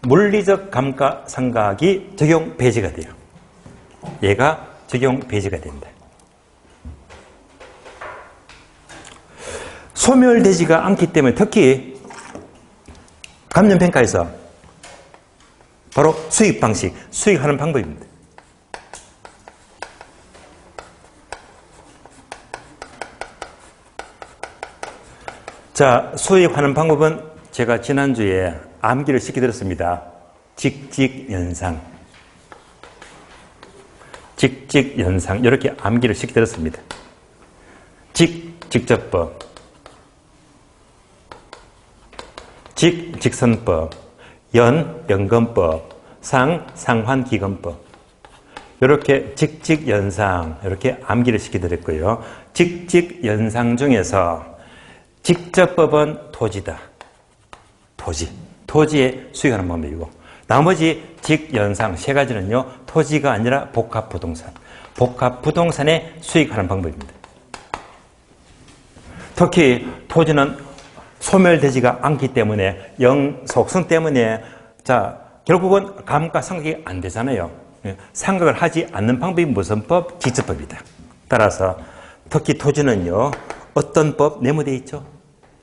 물리적 감가상각이 적용 배제가 돼요. 얘가 적용 배제가 된다. 소멸되지가 않기 때문에 특히 감정평가에서 바로 수익 방식, 수익하는 방법입니다. 자, 수익하는 방법은 제가 지난주에 암기를 시켜드렸습니다. 직직연상. 직직연상. 이렇게 암기를 시켜드렸습니다. 직접법. 직선법. 연금법. 상환기금법. 이렇게 직직연상. 이렇게 암기를 시켜드렸고요. 직직연상 중에서 직접법은 토지다. 토지에 수익하는 방법이고 나머지 직연상 세 가지는요. 토지가 아니라 복합부동산. 복합부동산에 수익하는 방법입니다. 특히 토지는 소멸되지가 않기 때문에 영속성 때문에 자 결국은 감가상각이 안 되잖아요. 상각을 하지 않는 방법이 무슨 법? 직접법이다. 따라서 특히 토지는요. 어떤 법? 네모되어 있죠?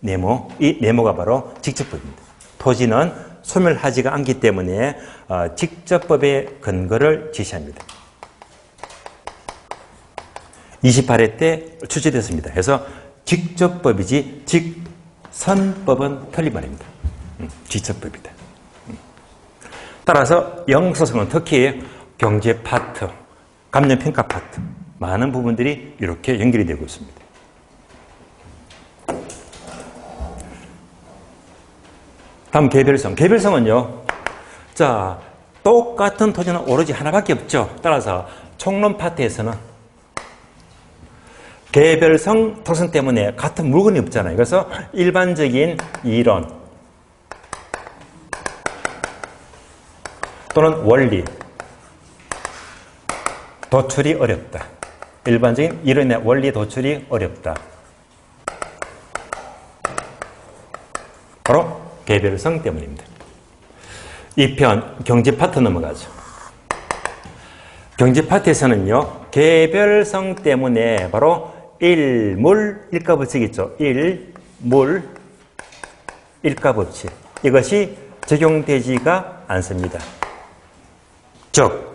네모. 이 네모가 바로 직접법입니다. 토지는 소멸하지가 않기 때문에 직접법의 근거를 제시합니다. 28회 때 출제됐습니다. 그래서 직접법이지 직선법은 틀린 말입니다. 직접법이다. 따라서 영속성은 특히 경제 파트, 감정평가 파트 많은 부분들이 이렇게 연결이 되고 있습니다. 다음 개별성. 개별성은요. 자, 똑같은 토지는 오로지 하나밖에 없죠. 따라서 총론 파트에서는 개별성 특성 때문에 같은 물건이 없잖아요. 그래서 일반적인 이론 또는 원리 도출이 어렵다. 일반적인 이론의 원리 도출이 어렵다. 바로 개별성 때문입니다. 2편 경제 파트 넘어가죠. 경제 파트에서는요, 개별성 때문에 바로 일물, 일가법칙 있죠. 일물, 일가법칙. 이것이 적용되지가 않습니다. 즉,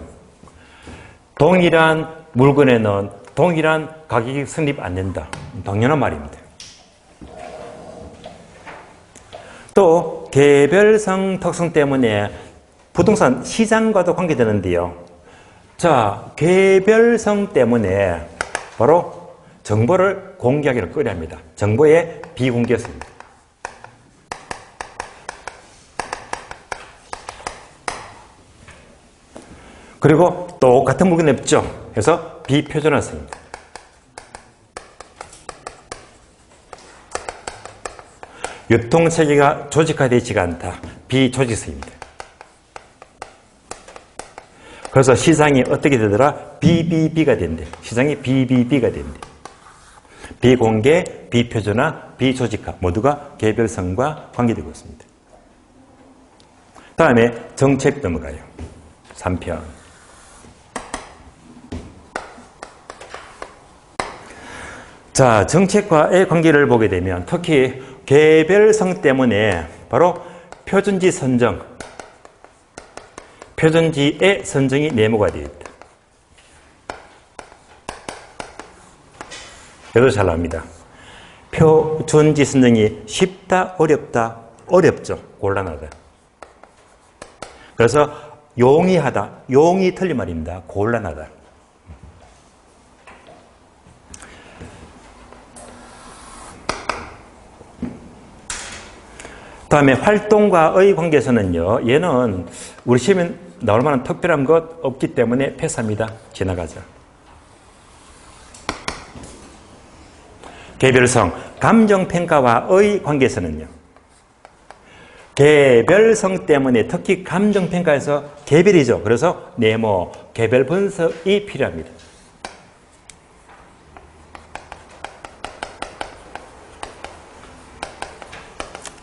동일한 물건에는 동일한 가격이 성립 안 된다. 당연한 말입니다. 또 개별성 특성 때문에 부동산 시장과도 관계되는데요. 자, 개별성 때문에 바로 정보를 공개하기를 꺼려합니다. 정보의 비공개성입니다. 그리고 똑같은 물건 냅죠. 그래서 비표준화성입니다. 유통체계가 조직화되지가 않다. 비조직성입니다. 그래서 시장이 어떻게 되더라? BBB가 된대. 시장이 BBB가 된대. 비공개, 비표준화, 비조직화 모두가 개별성과 관계되고 있습니다. 다음에 정책 넘어가요. 3편. 자, 정책과의 관계를 보게 되면 특히 개별성 때문에 바로 표준지 선정, 표준지의 선정이 네모가 되어 있다. 여기도 잘 나옵니다. 표준지 선정이 쉽다, 어렵다, 어렵죠. 곤란하다. 그래서 용이하다, 용이 틀린 말입니다. 곤란하다. 다음에 활동과의 관계에서는요, 얘는 우리 시험에 나올 만한 특별한 것 없기 때문에 패스합니다. 지나가죠. 개별성, 감정평가와의 관계에서는요, 개별성 때문에 특히 감정평가에서 개별이죠. 그래서 네모, 개별 분석이 필요합니다.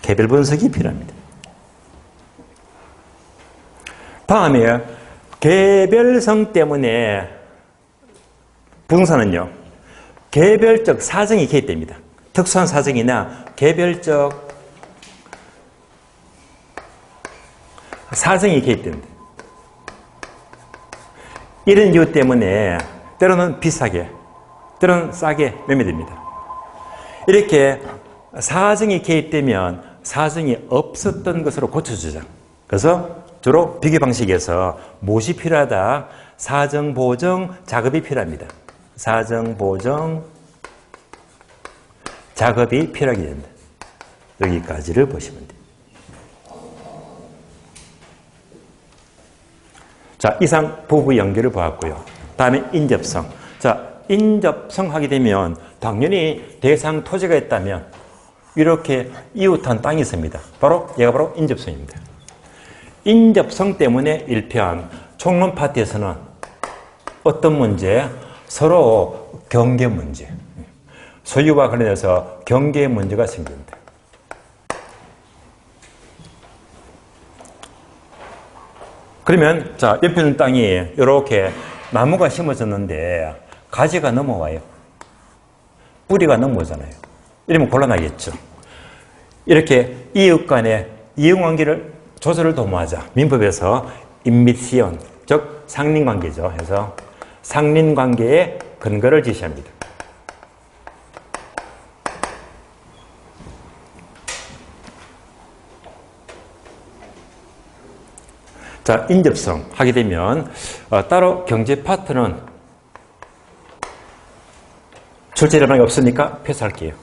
개별 분석이 필요합니다. 다음에 개별성 때문에 부동산은요, 개별적 사정이 개입됩니다. 특수한 사정이나 개별적 사정이 개입됩니다. 이런 이유 때문에 때로는 비싸게, 때로는 싸게 매매됩니다. 이렇게 사정이 개입되면 사정이 없었던 것으로 고쳐주자. 그래서 주로 비교 방식에서 무엇이 필요하다? 사정 보정 작업이 필요합니다. 사정 보정 작업이 필요하게 된다. 여기까지를 보시면 돼요. 자, 이상 부부 연결을 보았고요. 다음에 인접성. 자, 인접성 하게 되면 당연히 대상 토지가 있다면 이렇게 이웃한 땅이 있습니다. 얘가 바로 인접성입니다. 인접성 때문에 1편 총론 파트에서는 어떤 문제? 서로 경계 문제. 소유와 관련해서 경계 문제가 생깁니다. 그러면 자, 옆에 있는 땅이 이렇게 나무가 심어졌는데 가지가 넘어와요. 뿌리가 넘어오잖아요. 이러면 곤란하겠죠. 이렇게 이웃 간의 이용관계를 조절을 도모하자. 민법에서 인미시온, 즉 상린관계죠. 해서 상린관계의 근거를 제시합니다. 자, 인접성 하게 되면 따로 경제 파트는 출제자방이 없으니까 패스할게요.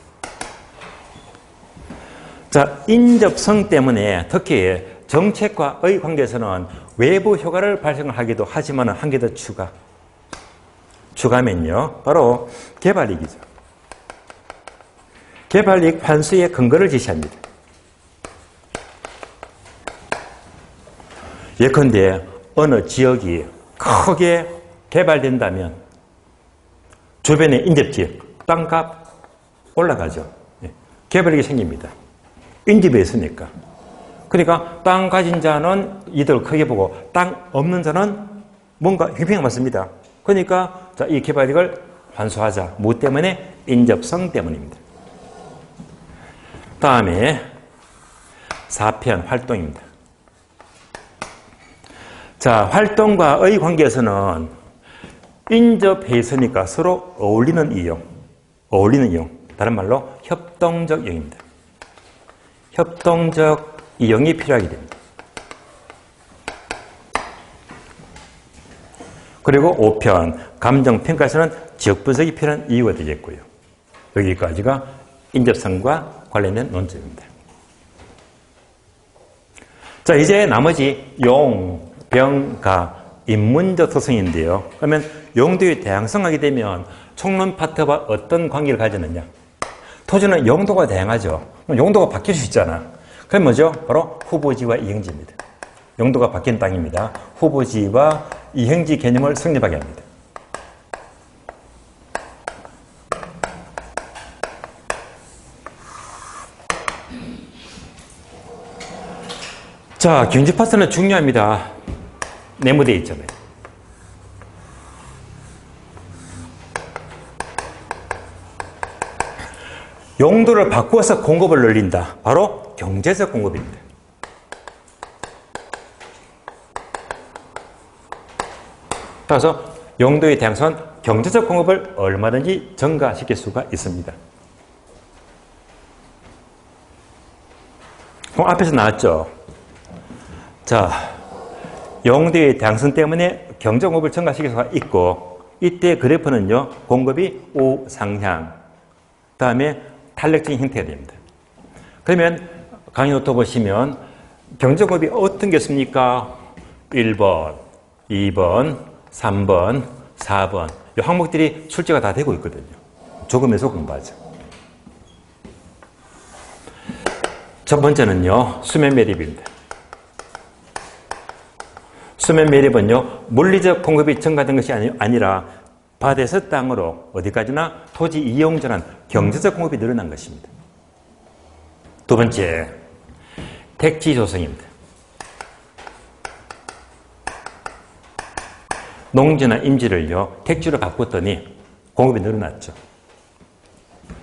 자, 인접성 때문에 특히 정책과의 관계에서는 외부 효과를 발생하기도 하지만 한 개 더 추가면요, 바로 개발이익이죠. 개발이익 환수의 근거를 제시합니다. 예컨대 어느 지역이 크게 개발된다면 주변의 인접지역, 땅값 올라가죠. 개발이익이 생깁니다. 인접에 있으니까. 그러니까 땅 가진 자는 이득을 크게 보고 땅 없는 자는 뭔가 휘핑이 맞습니다. 그러니까 자, 이 개발이익을 환수하자. 뭐 때문에? 인접성 때문입니다. 다음에 4편 활동입니다. 자, 활동과의 관계에서는 인접해 있으니까 서로 어울리는 이용, 다른 말로 협동적 이용입니다. 협동적 이용이 필요하게 됩니다. 그리고 5편 감정평가에서는 지역분석이 필요한 이유가 되겠고요. 여기까지가 인접성과 관련된 논점입니다. 자, 이제 나머지 용, 병, 가, 인문적 특성인데요. 그러면 용도의 다양성하게 되면 총론 파트와 어떤 관계를 가지느냐? 토지는 용도가 다양하죠. 용도가 바뀔 수 있잖아. 그럼 뭐죠? 바로 후보지와 이행지입니다. 용도가 바뀐 땅입니다. 후보지와 이행지 개념을 성립하게 합니다. 자, 경지 파트는 중요합니다. 네모되어 있잖아요. 용도를 바꾸어서 공급을 늘린다. 바로 경제적 공급입니다. 따라서 용도의 다양성은 경제적 공급을 얼마든지 증가시킬 수가 있습니다. 그럼 앞에서 나왔죠. 자, 용도의 다양성 때문에 경제 공급을 증가시킬 수가 있고, 이때 그래프는요, 공급이 우상향, 그 다음에 탄력적인 형태가 됩니다. 그러면 강의 노트 보시면 경제 공급이 어떤 게 있습니까? 1번, 2번, 3번, 4번. 이 항목들이 출제가 다 되고 있거든요. 조금에서 공부하죠. 첫 번째는요, 수면 매립입니다. 수면 매립은요, 물리적 공급이 증가된 것이 아니라 밭에서 땅으로 어디까지나 토지 이용자는 경제적 공급이 늘어난 것입니다. 두 번째, 택지 조성입니다. 농지나 임지를요, 택지로 바꿨더니 공급이 늘어났죠.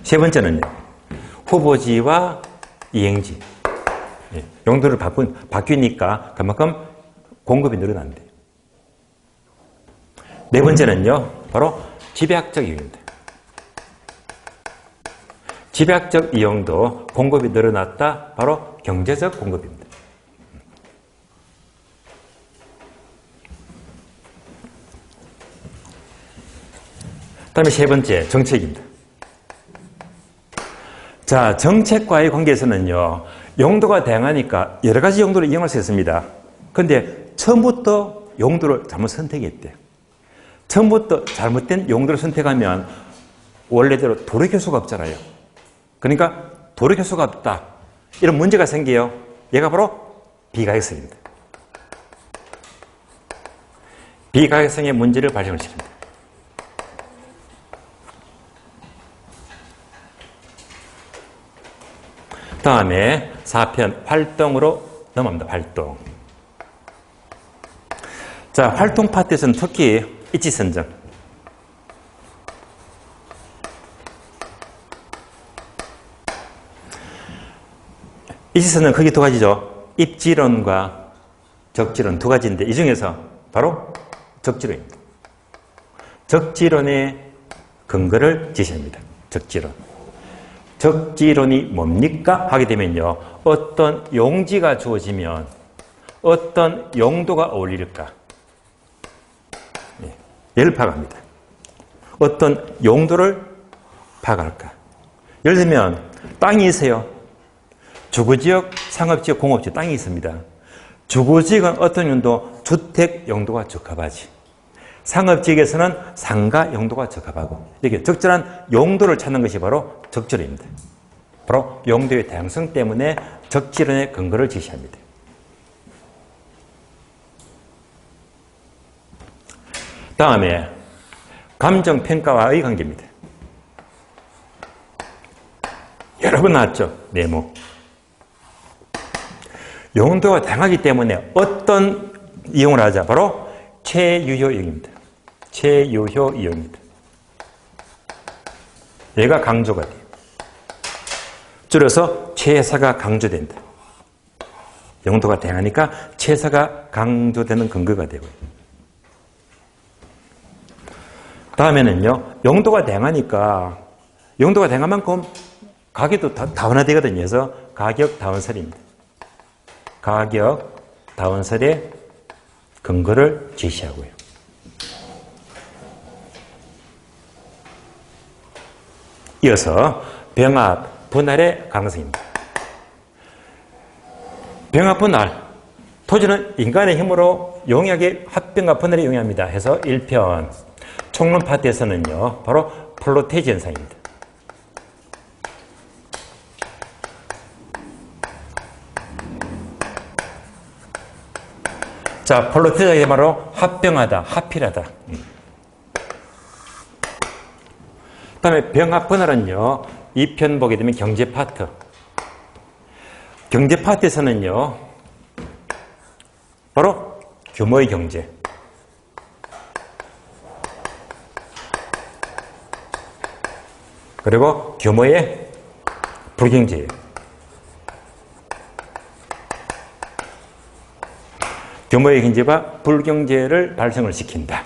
세 번째는요, 후보지와 이행지. 용도를 바뀌니까 그만큼 공급이 늘어난대요. 네 번째는요, 바로 집약적 이용입니다. 집약적 이용도 공급이 늘어났다. 바로 경제적 공급입니다. 다음에 세 번째, 정책입니다. 자, 정책과의 관계에서는요, 용도가 다양하니까 여러 가지 용도를 이용할 수 있습니다. 그런데 처음부터 용도를 잘못 선택했대요. 처음부터 잘못된 용도를 선택하면 원래대로 돌이킬 수가 없잖아요. 그러니까 돌이킬 수가 없다. 이런 문제가 생겨요. 얘가 바로 비가역성입니다. 비가역성의 문제를 발생을 시킵니다. 다음에 4편 활동으로 넘어갑니다. 활동. 자, 활동 파트에서는 특히 입지선정. 입지선정 크게 두 가지죠. 입지론과 적지론 두 가지인데 이 중에서 바로 적지론입니다. 적지론의 근거를 제시합니다. 적지론. 적지론이 뭡니까? 하게 되면요, 어떤 용지가 주어지면 어떤 용도가 어울릴까? 예를 파악합니다. 어떤 용도를 파악할까? 예를 들면 땅이 있어요. 주거지역, 상업지역, 공업지역 땅이 있습니다. 주거지역은 어떤 용도? 주택 용도가 적합하지. 상업지역에서는 상가 용도가 적합하고, 이렇게 적절한 용도를 찾는 것이 바로 적지론입니다. 바로 용도의 다양성 때문에 적지론의 근거를 제시합니다. 다음에 감정평가와의 관계입니다. 여러 번 나왔죠. 네모. 용도가 다양하기 때문에 어떤 이용을 하자? 바로 최유효 이용입니다. 최유효 이용입니다. 얘가 강조가 돼요. 줄여서 최사가 강조된다. 용도가 다양하니까 최사가 강조되는 근거가 되고요. 다음에는요, 용도가 다양한 만큼 가격도 다원화되거든요. 그래서 가격 다원설입니다. 가격 다원설의 근거를 제시하고요. 이어서 병합 분할의 가능성입니다. 병합 분할, 토지는 인간의 힘으로 용이하게 합병과 분할에 용이합니다. 해서 1편 총론 파트에서는요, 바로 플로테이지 현상입니다. 자, 플로테이지가 바로 합병하다, 합필하다. 그 다음에 병합 분할은요, 2편 보게 되면 경제 파트. 경제 파트에서는요, 바로 규모의 경제. 그리고 규모의 불경제예요. 규모의 경제가 불경제를 발생을 시킨다.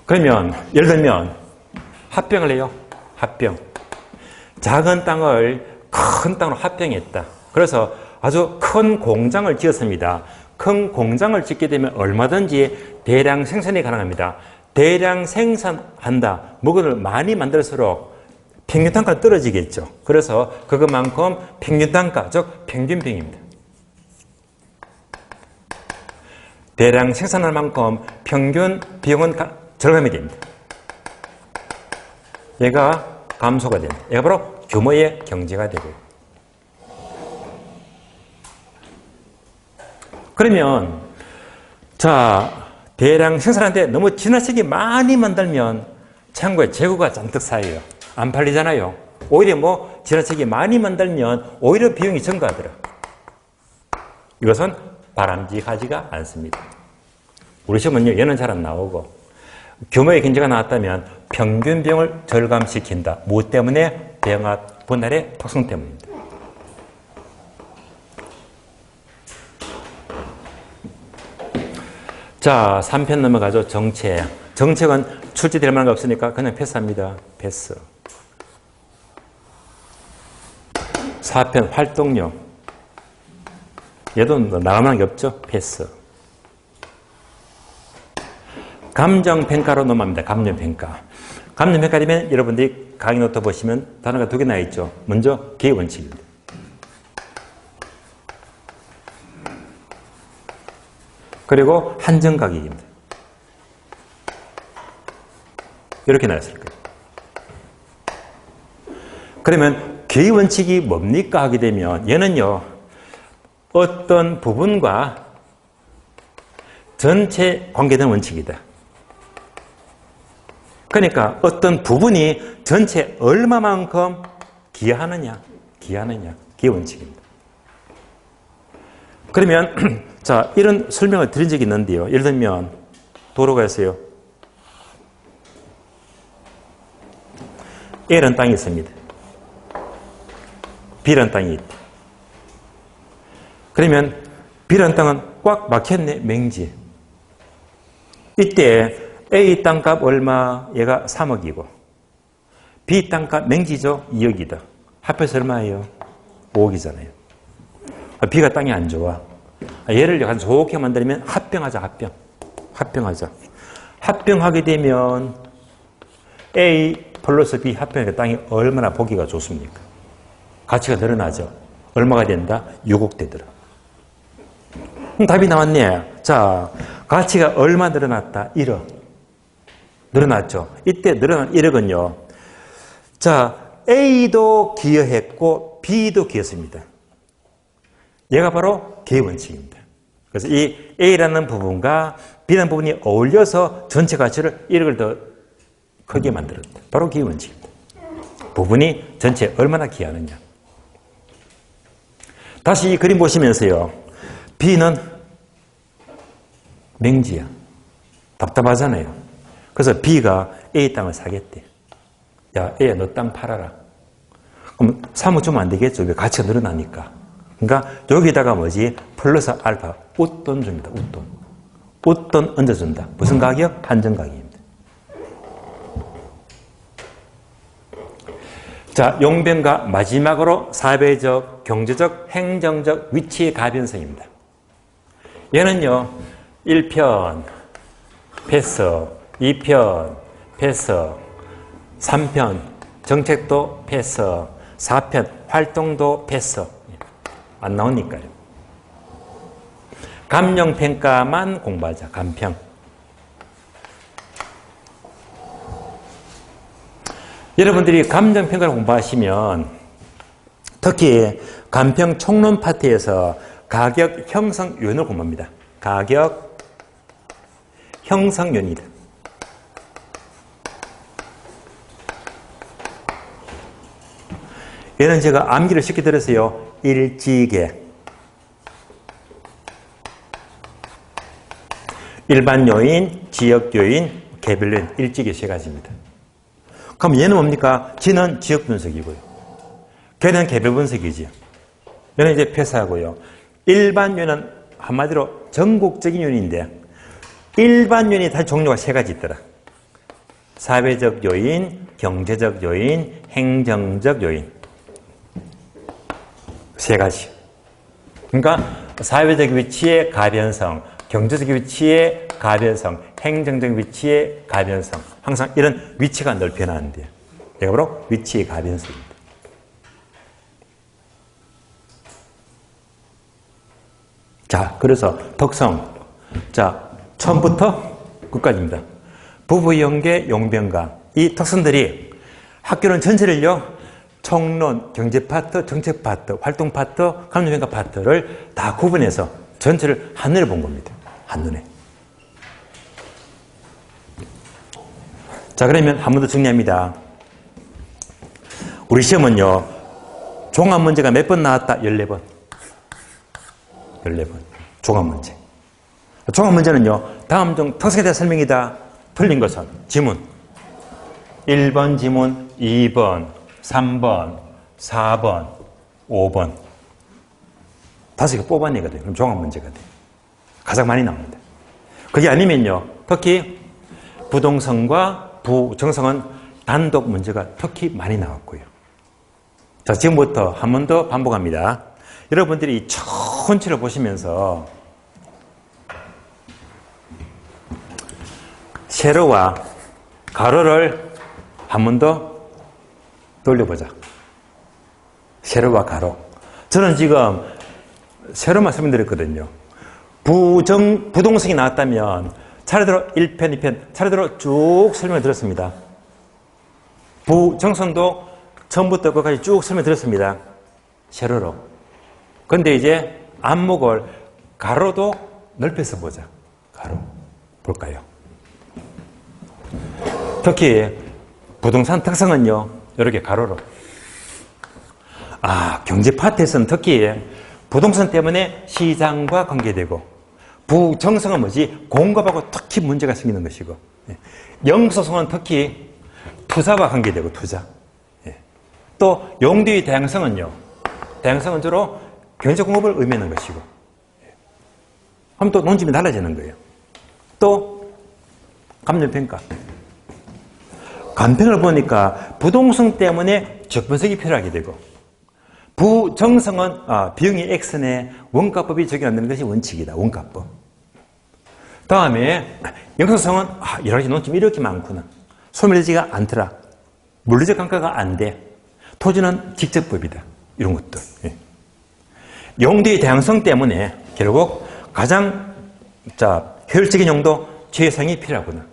그러면 예를 들면 합병을 해요. 합병. 작은 땅을 큰 땅으로 합병했다. 그래서 아주 큰 공장을 지었습니다. 큰 공장을 짓게 되면 얼마든지 대량 생산이 가능합니다. 대량 생산한다. 물건을 많이 만들수록 평균 단가가 떨어지겠죠. 그래서 그것만큼 평균 단가, 즉 평균비용입니다. 대량 생산할 만큼 평균 비용은 절감이 됩니다. 얘가 감소가 됩니다. 얘가 바로 규모의 경제가 되고요. 그러면 자, 대량 생산하는데 너무 지나치게 많이 만들면 창고에 재고가 잔뜩 쌓여요. 안 팔리잖아요. 오히려 지나치게 많이 만들면 오히려 비용이 증가하더라. 이것은 바람직하지가 않습니다. 우리 시험은요, 얘는 잘 안 나오고 규모의 경제가 나왔다면 평균 비용을 절감시킨다. 무엇 때문에? 병합 분할의 특성 때문입니다. 자, 3편 넘어가죠. 정책. 정책은 출제될 만한 게 없으니까 그냥 패스합니다. 패스. 4편 활동력. 얘도 나갈 만한 게 없죠. 패스. 감정평가로 넘어갑니다. 감정평가. 감정평가 되면 여러분들이 강의 노트 보시면 단어가 2개 나와 있죠. 먼저 기회원칙입니다. 그리고 한정가격입니다. 이렇게 나와 있을 거예요. 그러면 기회원칙이 뭡니까 하게 되면 얘는요, 어떤 부분과 전체 관계되는 원칙이다. 그러니까 어떤 부분이 전체 얼마만큼 기여하느냐, 기여원칙입니다. 그러면 자, 이런 설명을 드린 적이 있는데요. 예를 들면 도로가 있어요. A라는 땅이 있습니다. B라는 땅이 있다. 그러면 B라는 땅은 꽉 막혔네, 맹지. 이때 A 땅값 얼마? 얘가 3억이고 B 땅값 맹지죠? 2억이다. 합해서 얼마예요? 5억이잖아요. B가 땅이 안 좋아. 얘를 약간 좋게 만들면 합병하자. 합병하자. 합병하게 되면 A 플러스 B 합병하니까 땅이 얼마나 보기가 좋습니까? 가치가 늘어나죠. 얼마가 된다? 6억 되더라. 답이 나왔네. 자, 가치가 얼마 늘어났다? 1억. 늘어났죠. 이때 늘어난 1억은요. 자, A도 기여했고 B도 기여했습니다. 얘가 바로 기여원칙입니다. 그래서 이 A라는 부분과 B라는 부분이 어울려서 전체 가치를 1억을 더 크게 만들었다. 바로 기여원칙입니다. 부분이 전체에 얼마나 기여하느냐. 다시 이 그림 보시면서요. B는 맹지야. 답답하잖아요. 그래서 B가 A 땅을 사겠대. 야, A야, 너 땅 팔아라. 그럼 사무 주면 안 되겠죠. 왜 가치가 늘어나니까. 그러니까 여기다가 뭐지? 플러스 알파, 웃돈 줍니다. 웃돈. 웃돈 얹어준다. 무슨 가격? 한정 가격입니다. 자, 용변과 마지막으로 사회적, 경제적, 행정적 위치의 가변성입니다. 얘는요, 1편, 패스, 2편, 패스, 3편, 정책도 패스, 4편, 활동도 패스. 안 나오니까요. 감정평가만 공부하자, 감평. 여러분들이 감정평가를 공부하시면 특히 감평 총론 파트에서 가격 형성 요인을 공부합니다. 가격 형성 요인이다. 얘는 제가 암기를 쉽게 들었어요. 일지계. 일반 요인, 지역 요인, 개별 요인, 일지계 세 가지입니다. 그럼 얘는 뭡니까? 지는 지역 분석이고요. 걔는 개별 분석이지. 얘는 이제 폐사하고요. 일반 요인은 한마디로 전국적인 요인인데 일반 요인이 다 종류가 세 가지 있더라. 사회적 요인, 경제적 요인, 행정적 요인. 세 가지. 그러니까 사회적 위치의 가변성, 경제적 위치의 가변성, 행정적 위치의 가변성. 항상 이런 위치가 늘 변하는데요. 이게 바로 위치의 가변성입니다. 자, 그래서 특성. 자, 처음부터 끝까지입니다. 부부연계, 용변가. 이 특성들이 학교는 전체를요, 총론, 경제 파트, 정책 파트, 활동 파트, 감정평가 파트를 다 구분해서 전체를 한눈에 본 겁니다. 한눈에. 자, 그러면 한 번 더 정리합니다. 우리 시험은요, 종합 문제가 몇 번 나왔다? 14번. 14번. 종합 문제. 종합 문제는요, 다음 중 특성에 대한 설명이다. 틀린 것은 지문. 1번 지문, 2번, 3번, 4번, 5번. 5개 뽑아내거든요. 그럼 종합 문제가 돼요. 가장 많이 나옵니다. 그게 아니면요, 특히 부동성과 부정성은 단독 문제가 특히 많이 나왔고요. 자, 지금부터 한 번 더 반복합니다. 여러분들이 전체를 보시면서 세로와 가로를 한 번 더 돌려보자. 세로와 가로. 저는 지금 세로만 설명드렸거든요. 부동성이 나왔다면 차례대로 1편, 2편 차례대로 쭉 설명을 드렸습니다. 부정성도 처음부터 끝까지 쭉 설명드렸습니다. 세로로. 그런데 이제 안목을 가로도 넓혀서 보자. 가로. 볼까요? 특히 부동산 특성은요, 이렇게 가로로. 경제 파트에서는 특히 부동산 때문에 시장과 관계되고, 부정성은 뭐지? 공급하고 특히 문제가 생기는 것이고, 영소성은 특히 투자와 관계되고, 투자. 또 용도의 다양성은요, 다양성은 주로 경제 공급을 의미하는 것이고, 그럼 또 논점이 달라지는 거예요. 또 감정평가. 감평을 보니까 부동성 때문에 적분석이 필요하게 되고, 부정성은 비용이 X네 원가법이 적용 안 되는 것이 원칙이다. 원가법. 다음에 영소성은 여러 가지 논점이 이렇게 많구나. 소멸되지가 않더라. 물리적 감가가 안 돼. 토지는 직접법이다. 이런 것들. 용도의 다양성 때문에 결국 가장 효율적인 용도 최상이 필요하구나.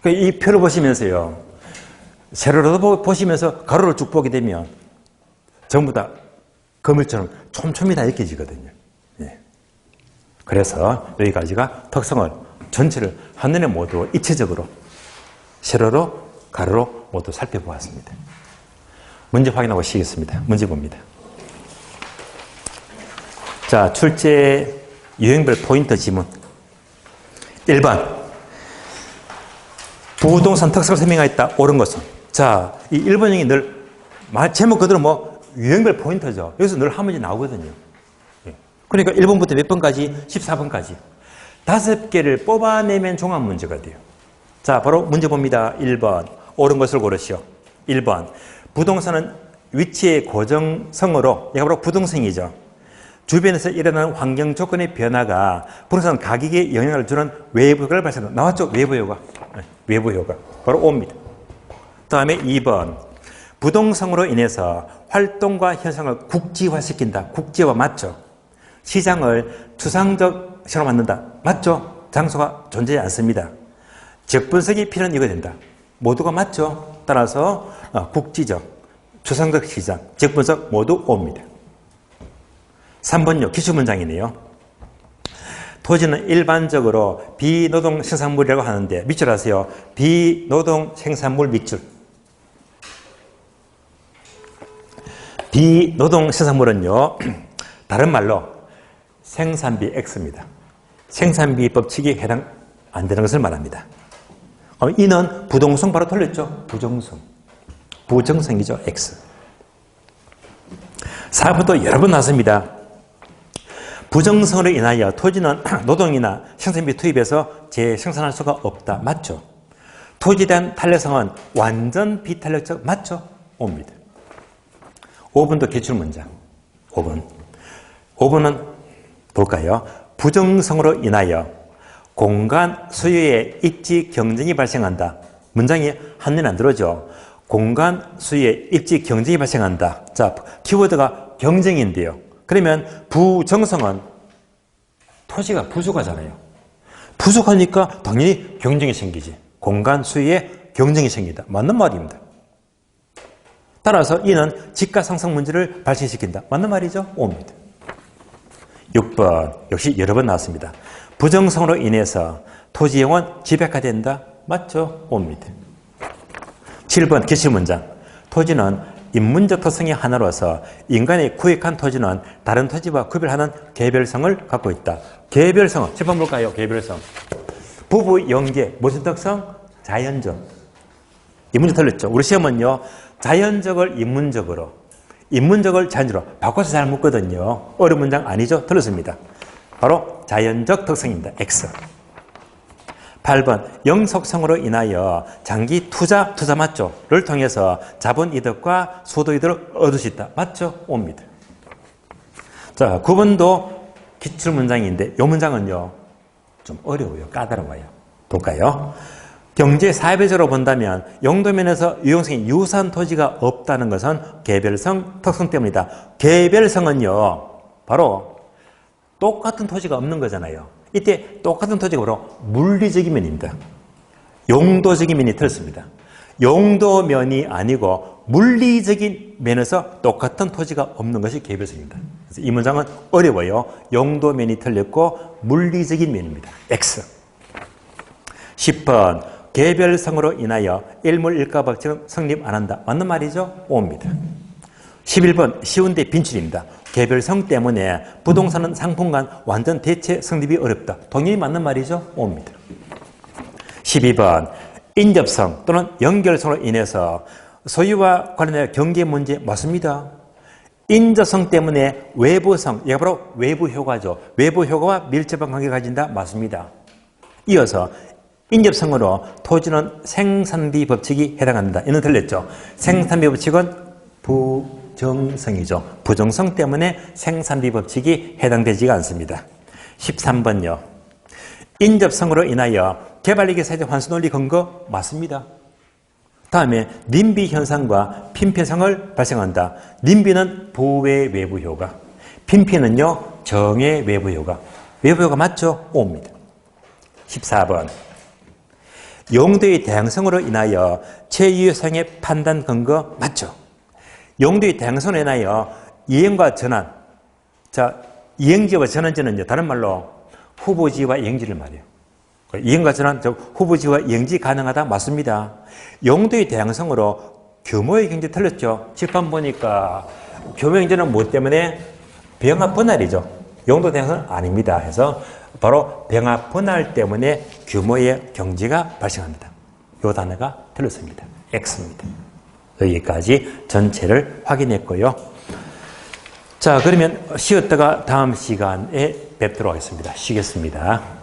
이 표를 보시면서요, 세로로도 보시면서 가로로 쭉 보게 되면 전부 다 거물처럼 촘촘히 다 느껴지거든요. 그래서 여기까지가 특성을 전체를 한눈에 모두 입체적으로 세로로 가로로 모두 살펴보았습니다. 문제 확인하고 쉬겠습니다. 문제 봅니다. 자, 출제 유형별 포인트 지문. 1번. 부동산 특성을 설명하였다. 옳은 것은. 자, 이 1번형이 늘 제목 그대로 뭐 유형별 포인트죠. 여기서 늘 한 문제 나오거든요. 그러니까 1번부터 몇 번까지? 14번까지. 5개를 뽑아내면 종합 문제가 돼요. 자, 바로 문제 봅니다. 1번. 옳은 것을 고르시오. 1번. 부동산은 위치의 고정성으로, 얘가 바로 부동성이죠. 주변에서 일어나는 환경 조건의 변화가 부동산 가격에 영향을 주는 외부 효과를 발생한다. 나왔죠? 외부 효과. 외부 효과. 바로 O입니다. 다음에 2번. 부동성으로 인해서 활동과 현상을 국지화시킨다. 국지화 맞죠? 시장을 추상적 시로 만든다. 맞죠? 장소가 존재하지 않습니다. 지역 분석이 필요한 이유가 된다. 모두가 맞죠? 따라서 국지적, 추상적 시장, 지역 분석 모두 O입니다. 3번요. 기출문장이네요. 토지는 일반적으로 비노동 생산물이라고 하는데 밑줄 하세요. 비노동 생산물 밑줄. 비노동 생산물은요. 다른 말로 생산비 X입니다. 생산비 법칙이 해당 안 되는 것을 말합니다. 이는 부동성 바로 틀렸죠. 부정성. 부정성이죠. X. 4번도 여러 번 나왔습니다. 부정성으로 인하여 토지는 노동이나 생산비 투입해서 재생산할 수가 없다. 맞죠? 토지에 대한 탄력성은 완전 비탄력적. 맞죠? 옵니다. 5번도 기출문장. 5번. 5번은 볼까요? 부정성으로 인하여 공간 수요의 입지 경쟁이 발생한다. 문장이 한눈에 안 들어오죠. 공간 수요의 입지 경쟁이 발생한다. 자, 키워드가 경쟁인데요. 그러면 부정성은 토지가 부족하잖아요. 부족하니까 당연히 경쟁이 생기지. 공간 수요에 경쟁이 생긴다. 맞는 말입니다. 따라서 이는 지가 상승 문제를 발생시킨다. 맞는 말이죠? 옵니다. 6번 역시 여러 번 나왔습니다. 부정성으로 인해서 토지용은 집약화된다. 맞죠? 옵니다. 7번 기출문장. 토지는 인문적 특성의 하나로서 인간이 구획한 토지는 다른 토지와 구별하는 개별성을 갖고 있다. 개별성은 7번 볼까요? 개별성. 부부 연계 무슨 특성? 자연적. 이 문제 틀렸죠. 우리 시험은요. 자연적을 인문적으로, 인문적을 자연적으로 바꿔서 잘 묻거든요. 어려운 문장 아니죠? 틀렸습니다. 바로 자연적 특성입니다. X. 8번 영속성으로 인하여 장기 투자 맞죠? 를 통해서 자본 이득과 수도 이득을 얻을 수 있다. 맞죠? 옵니다. 자, 9번도 기출문장인데 이 문장은요. 좀 어려워요. 까다로워요. 볼까요? 경제 사회적으로 본다면 용도면에서 유용성이 유사한 토지가 없다는 것은 개별성 특성 때문이다. 개별성은요. 바로 똑같은 토지가 없는 거잖아요. 이때 똑같은 토지가 바로 물리적인 면입니다. 용도적인 면이 틀렸습니다. 용도면이 아니고 물리적인 면에서 똑같은 토지가 없는 것이 개별성입니다. 그래서 이 문장은 어려워요. 용도면이 틀렸고 물리적인 면입니다. X. 10번 개별성으로 인하여 일물일가 법칙은 성립 안 한다. 맞는 말이죠? O입니다. 11번 쉬운데 빈출입니다. 개별성 때문에 부동산은 상품간 완전 대체 성립이 어렵다. 동일이 맞는 말이죠? O입니다. 12번 인접성 또는 연결성으로 인해서 소유와 관련된 경계 문제 맞습니다. 인접성 때문에 외부성, 얘가 바로 외부 효과죠. 외부 효과와 밀접한 관계가 가진다. 맞습니다. 이어서 인접성으로 토지는 생산비 법칙이 해당한다. 이는 틀렸죠. 생산비 법칙은 부정성이죠. 부정성 때문에 생산비 법칙이 해당되지가 않습니다. 13번요. 인접성으로 인하여 개발이익의 사회적 환수 논리 근거 맞습니다. 다음에 님비 현상과 핀폐성을 발생한다. 님비는 부의 외부 효과, 핀폐는요 정의 외부 효과. 외부 효과 맞죠? O입니다. 14번 용도의 다양성으로 인하여 체유효상의 판단 근거 맞죠? 용도의 다양성으로 인하여 이행과 전환. 자, 이행지와 전환지는요 다른 말로 후보지와 이행지를 말해요. 이행과 전환, 즉 후보지와 이행지 가능하다 맞습니다. 용도의 다양성으로 규모의 경제 틀렸죠. 칠판 보니까 규모 경제는 뭐 때문에 병합 분할이죠. 용도 대상은 아닙니다. 해서 바로 병합 분할 때문에 규모의 경지가 발생합니다. 이 단어가 틀렸습니다. X입니다. 여기까지 전체를 확인했고요. 자, 그러면 쉬었다가 다음 시간에 뵙도록 하겠습니다. 쉬겠습니다.